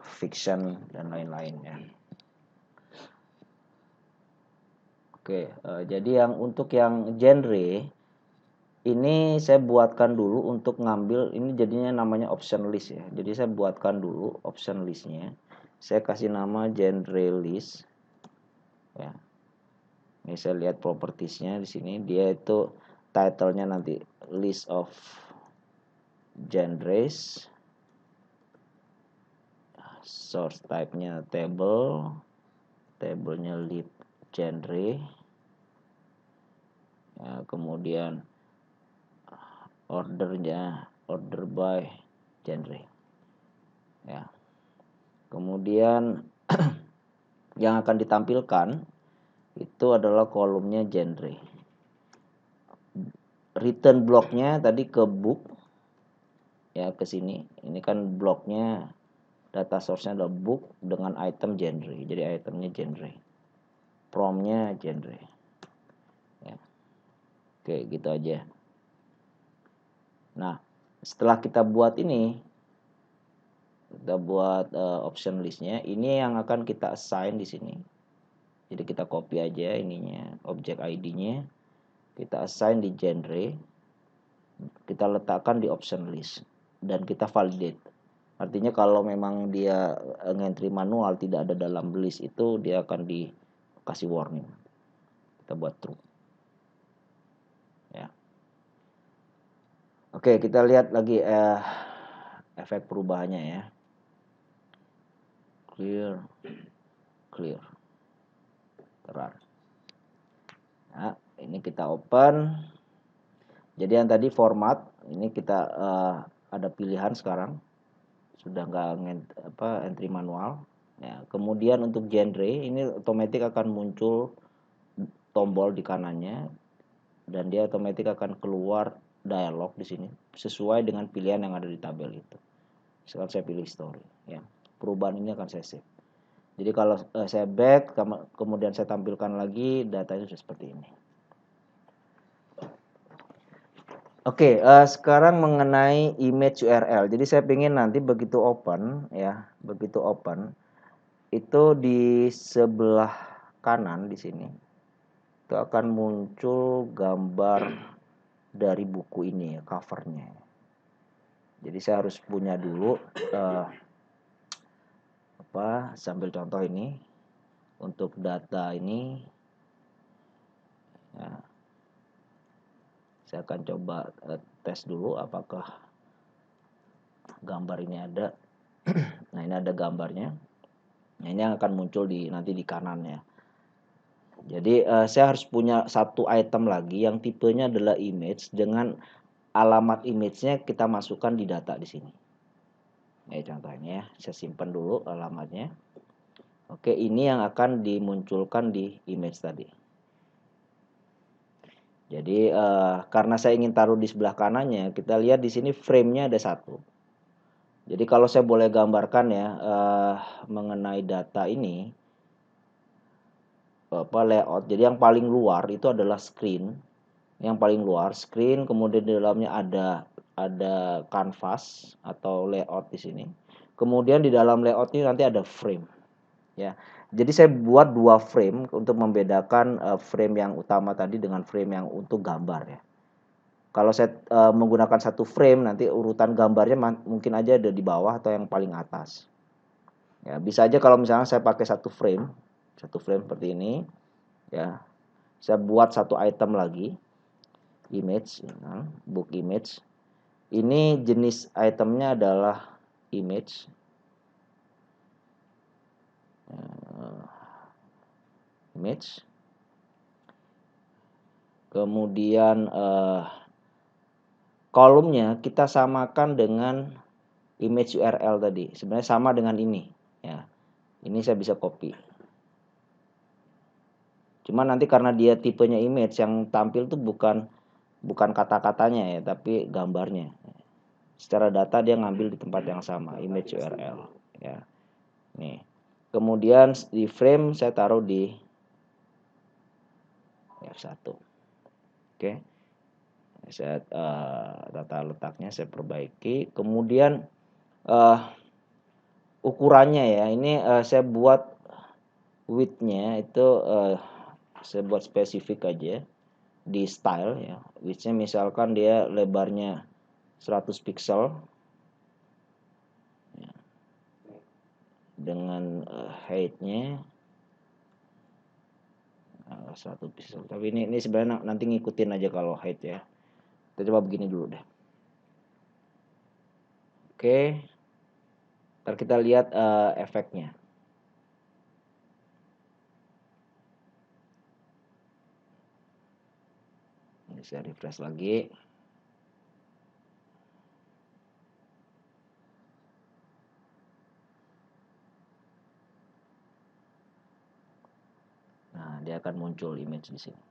fiction dan lain-lain ya. Oke, jadi yang untuk yang genre ini saya buatkan dulu untuk ngambil, ini jadinya namanya option list ya. Jadi saya buatkan dulu option listnya. Saya kasih nama genre list. Ya. Ini saya lihat propertiesnya di sini. Dia itu titlenya nanti list of genres. Source type-nya table. Tablenya list genre. Ya, kemudian ordernya order by genre ya. Kemudian yang akan ditampilkan itu adalah kolomnya genre. Return blocknya tadi ke book ya, ke sini. Ini kan bloknya data source-nya adalah book dengan item genre. Jadi itemnya genre. Promnya genre ya. Oke, gitu aja. Nah, setelah kita buat ini, kita buat option listnya, ini yang akan kita assign di sini. Jadi kita copy aja ininya, objek ID-nya, kita assign di genre, kita letakkan di option list, dan kita validate. Artinya kalau memang dia ngentry manual tidak ada dalam list itu, dia akan dikasih warning. Kita buat true. Ya. Oke, kita lihat lagi efek perubahannya ya. Clear, terang. Nah, ini kita open. Jadi yang tadi format, ini kita ada pilihan sekarang. Sudah nggak entry manual. Ya, kemudian untuk genre, ini otomatis akan muncul tombol di kanannya. Dan dia otomatis akan keluar dialog di sini sesuai dengan pilihan yang ada di tabel itu. Sekarang saya pilih story ya. Perubahan ini akan saya save. Jadi kalau saya back kemudian saya tampilkan lagi, datanya sudah seperti ini. Oke, sekarang mengenai image URL. Jadi saya ingin nanti begitu open ya, begitu open itu di sebelah kanan di sini itu akan muncul gambar dari buku ini ya, covernya. Jadi saya harus punya dulu sambil contoh ini untuk data ini ya, saya akan coba tes dulu apakah gambar ini ada. Nah, ini ada gambarnya. Nah, ini yang akan muncul nanti di kanannya. Jadi saya harus punya satu item lagi yang tipenya adalah image dengan alamat image-nya kita masukkan di data di sini. Nah, contohnya saya simpan dulu alamatnya. Oke, ini yang akan dimunculkan di image tadi. Jadi karena saya ingin taruh di sebelah kanannya, kita lihat di sini frame-nya ada satu. Jadi kalau saya boleh gambarkan ya mengenai data ini layout. Jadi yang paling luar itu adalah screen. Yang paling luar screen, kemudian di dalamnya ada canvas atau layout di sini. Kemudian di dalam layout ini nanti ada frame, ya. Jadi saya buat 2 frame untuk membedakan frame yang utama tadi dengan frame yang untuk gambar ya. Kalau saya menggunakan satu frame nanti urutan gambarnya mungkin aja ada di bawah atau yang paling atas. Ya, bisa aja kalau misalnya saya pakai satu frame seperti ini, ya. Saya buat satu item lagi, image, ya, book image. Ini jenis itemnya adalah image. Image. Kemudian kolomnya kita samakan dengan image URL tadi. Sebenarnya sama dengan ini, ya. Ini saya bisa copy. Cuma nanti karena dia tipenya image yang tampil tuh bukan kata-katanya ya, tapi gambarnya. Secara data dia ngambil di tempat yang sama, image URL, ya. Nih. Kemudian di frame saya taruh di F1. Oke. Saya tata letaknya saya perbaiki. Kemudian ukurannya ya, ini saya buat width-nya itu saya buat spesifik aja di style ya. Width-nya misalkan dia lebarnya 100 pixel ya. Dengan height-nya 100 pixel. Tapi ini sebenarnya nanti ngikutin aja kalau height ya. Kita coba begini dulu deh. Oke. Ntar kita lihat efeknya. Ini saya refresh lagi. Nah, dia akan muncul image di sini.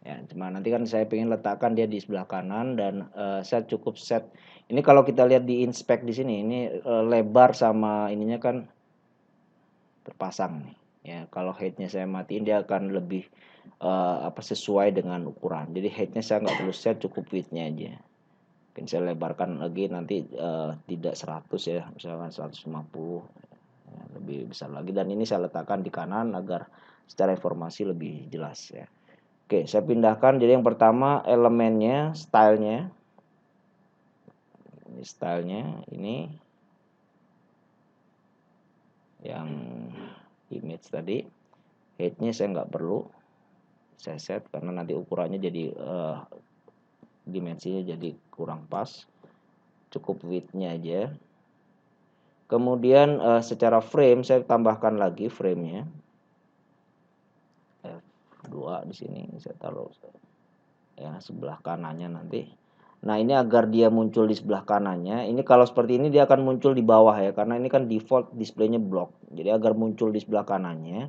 Ya, cuma nanti kan saya pengen letakkan dia di sebelah kanan dan saya cukup set. Ini kalau kita lihat di inspect di sini, ini lebar sama ininya kan terpasang nih. Ya, kalau height-nya saya matiin dia akan lebih sesuai dengan ukuran. Jadi height-nya saya nggak perlu set, cukup width-nya aja. Mungkin saya lebarkan lagi nanti tidak 100 ya, misalkan 150 ya, lebih besar lagi. Dan ini saya letakkan di kanan agar secara informasi lebih jelas ya. Oke, saya pindahkan. Jadi yang pertama elemennya, stylenya. Ini stylenya ini yang image tadi. Height-nya saya nggak perlu saya set karena nanti ukurannya jadi dimensinya jadi kurang pas. Cukup width-nya aja. Kemudian secara frame saya tambahkan lagi frame-nya. F2 di sini saya taruh ya sebelah kanannya nanti. Nah, ini agar dia muncul di sebelah kanannya. Ini kalau seperti ini dia akan muncul di bawah ya, karena ini kan default displaynya block. Jadi agar muncul di sebelah kanannya,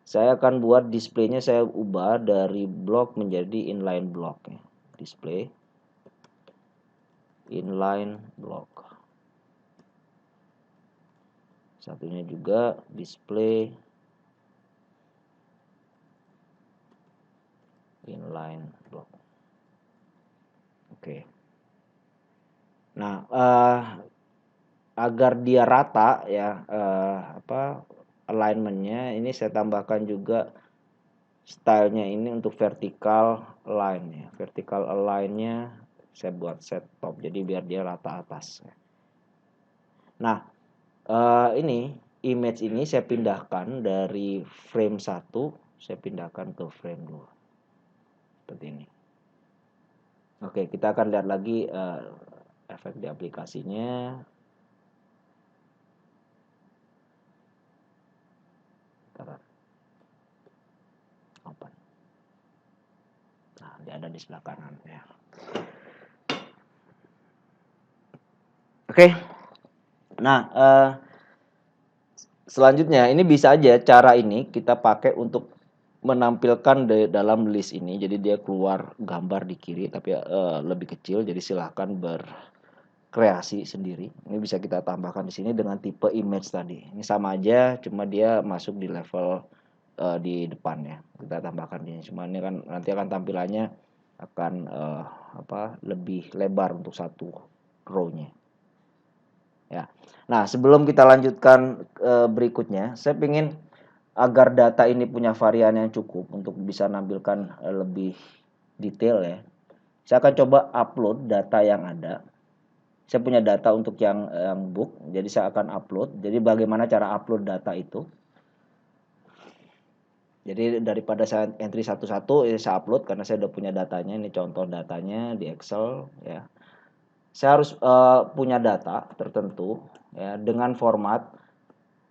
saya akan buat displaynya saya ubah dari block menjadi inline block ya. Display inline block. Satunya juga display inline block. Oke. Nah, agar dia rata ya alignmentnya ini saya tambahkan juga stylenya ini untuk vertical line ya. Vertical align-nya saya buat set top jadi biar dia rata atas. Nah, ini image ini saya pindahkan dari frame 1 saya pindahkan ke frame 2. Seperti ini. Oke, kita akan lihat lagi efek di aplikasinya. Open. Nah, dia ada di sebelah kanan ya. Oke. Nah, selanjutnya ini bisa aja cara ini kita pakai untuk menampilkan dalam list ini. Jadi dia keluar gambar di kiri tapi lebih kecil. Jadi silahkan berkreasi sendiri. Ini bisa kita tambahkan di sini dengan tipe image tadi. Ini sama aja, cuma dia masuk di level di depan ya. Kita tambahkan di sini. Cuma ini kan nanti akan tampilannya akan lebih lebar untuk satu row-nya. ya. Nah, sebelum kita lanjutkan berikutnya, saya ingin agar data ini punya varian yang cukup untuk bisa menampilkan lebih detail ya. Saya akan coba upload data yang ada. Saya punya data untuk yang book, jadi saya akan upload. Jadi bagaimana cara upload data itu? Jadi daripada saya entry satu-satu, saya upload karena saya udah punya datanya. Ini contoh datanya di Excel ya. Saya harus punya data tertentu ya dengan format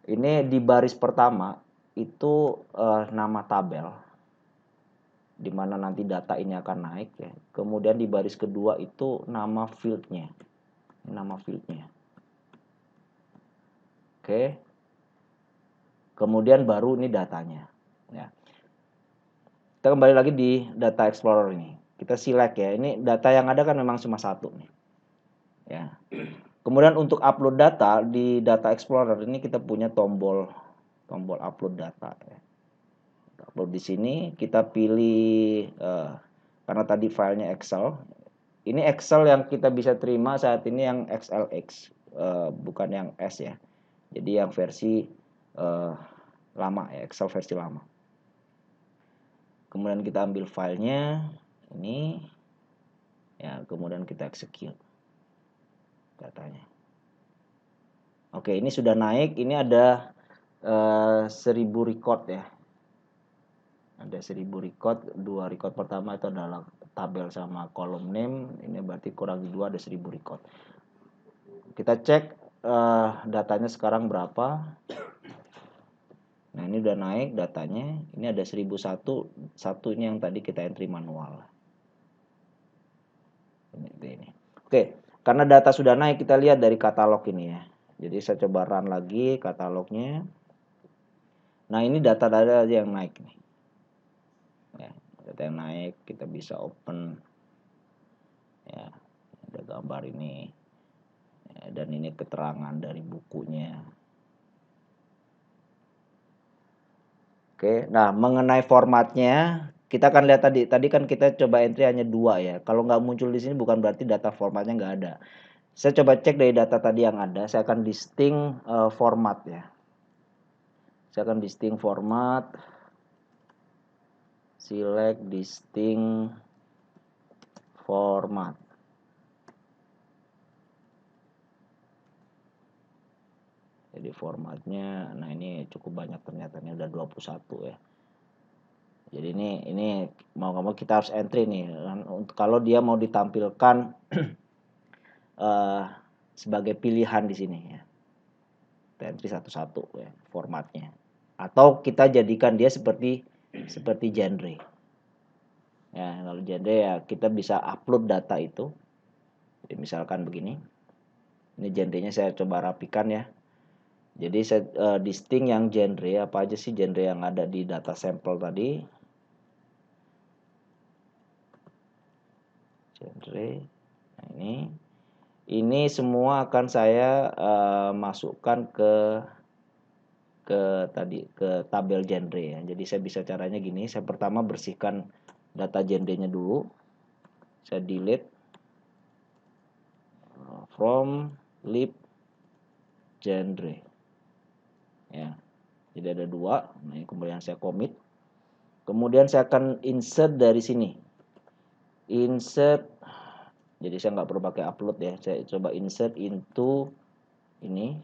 ini di baris pertama itu nama tabel di mana nanti data ini akan naik ya. Kemudian di baris kedua itu nama fieldnya. Nama fieldnya. Oke. Kemudian baru ini datanya. Ya. Kita kembali lagi di Data Explorer ini. Kita select ya. Ini data yang ada kan memang cuma satu nih. Ya. Kemudian untuk upload data di Data Explorer ini kita punya tombol upload data ya. Upload di sini kita pilih karena tadi filenya Excel. Ini Excel yang kita bisa terima saat ini yang XLX bukan yang S ya. Jadi yang versi lama ya, Excel versi lama. Kemudian kita ambil filenya ini ya, kemudian kita execute datanya. Oke, ini sudah naik. Ini ada 1000 record ya. Ada 1000 record. 2 record pertama itu adalah tabel sama kolom name. Ini berarti kurang 2 ada 1000 record. Kita cek datanya sekarang berapa. Nah, ini udah naik datanya. Ini ada 1001. Satu ini yang tadi kita entry manual. Ini. Oke, karena data sudah naik, kita lihat dari katalog ini ya. Jadi saya coba run lagi katalognya. Nah, ini data-data yang naik nih. Ya, data yang naik, kita bisa open. Ya, ada gambar ini. Ya, dan ini keterangan dari bukunya. Oke, nah mengenai formatnya kita akan lihat tadi kan kita coba entry hanya 2 ya. Kalau nggak muncul di sini bukan berarti data formatnya nggak ada. Saya coba cek dari data tadi yang ada, saya akan distinct format ya. Saya akan distinct format, select distinct format. Jadi formatnya, nah ini cukup banyak ternyata, ini udah 21 ya. Jadi ini mau nggak mau kita harus entry nih. Kalau dia mau ditampilkan sebagai pilihan di sini ya. Kita entry satu-satu ya formatnya. Atau kita jadikan dia seperti genre. Ya, kalau genre ya kita bisa upload data itu. Jadi misalkan begini. Ini genrenya saya coba rapikan ya. Jadi saya distinct yang genre, apa aja sih genre yang ada di data sampel tadi. Genre. Nah, ini semua akan saya masukkan ke tabel genre ya. Jadi saya bisa caranya gini, saya pertama bersihkan data genrenya dulu. Saya delete from lib genre. Ya. Jadi ada 2. Nah, kemudian saya commit. Kemudian saya akan insert dari sini. Insert. Jadi saya nggak perlu pakai upload ya. Saya coba insert into ini.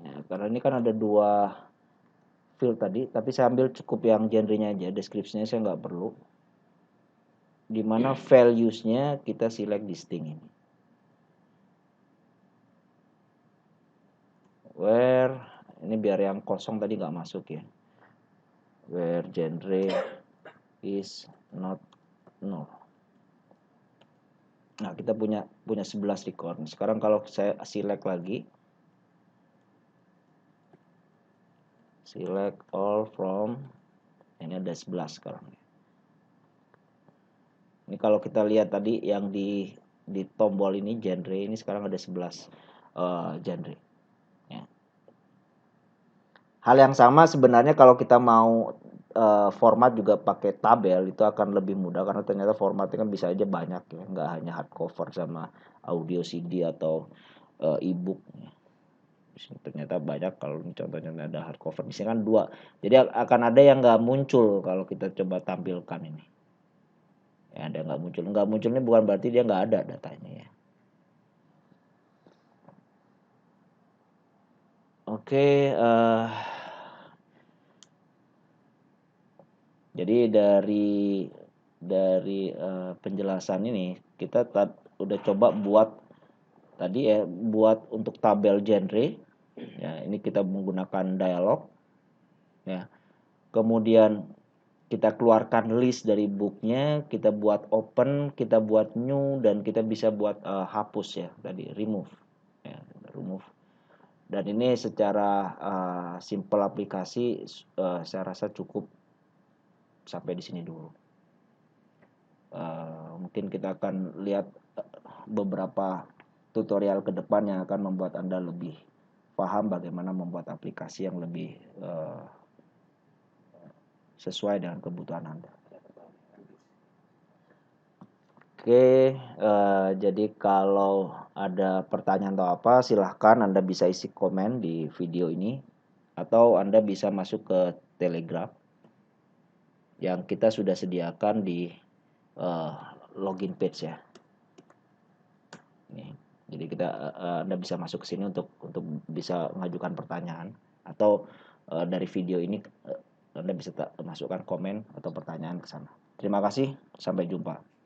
Ya, karena ini kan ada 2 field tadi, tapi saya ambil cukup yang genrenya aja, deskripsinya saya nggak perlu. Dimana values-nya kita select distinct ini. Where ini biar yang kosong tadi nggak masuk ya. Where genre is not null. Nah, kita punya 11 record. Sekarang kalau saya select lagi, select all from, ini ada 11 sekarang. Ini kalau kita lihat tadi yang di tombol ini genre, ini sekarang ada 11 genre. Ya. Hal yang sama sebenarnya kalau kita mau format juga pakai tabel itu akan lebih mudah karena ternyata formatnya kan bisa aja banyak ya, nggak hanya hardcover sama audio CD atau e-book. Ternyata banyak, kalau contohnya ada hardcover di sini kan 2. Jadi akan ada yang nggak muncul kalau kita coba tampilkan ini. Ya, ada nggak muncul. Nggak muncul ini bukan berarti dia nggak ada datanya ya. Oke, jadi dari penjelasan ini kita udah coba buat tadi ya, buat untuk tabel genre. Ya, ini kita menggunakan dialog. Ya. Kemudian kita keluarkan list dari booknya, kita buat open, kita buat new, dan kita bisa buat hapus ya, tadi remove. Ya, remove. Dan ini secara simple aplikasi saya rasa cukup sampai di sini dulu. Mungkin kita akan lihat beberapa tutorial ke depan yang akan membuat Anda lebih paham bagaimana membuat aplikasi yang lebih sesuai dengan kebutuhan Anda. Oke, jadi kalau ada pertanyaan atau apa, silahkan Anda bisa isi komen di video ini, atau Anda bisa masuk ke Telegram yang kita sudah sediakan di login page ya. Nih, jadi Anda bisa masuk ke sini untuk bisa mengajukan pertanyaan, atau dari video ini Anda bisa masukkan komen atau pertanyaan ke sana. Terima kasih, sampai jumpa.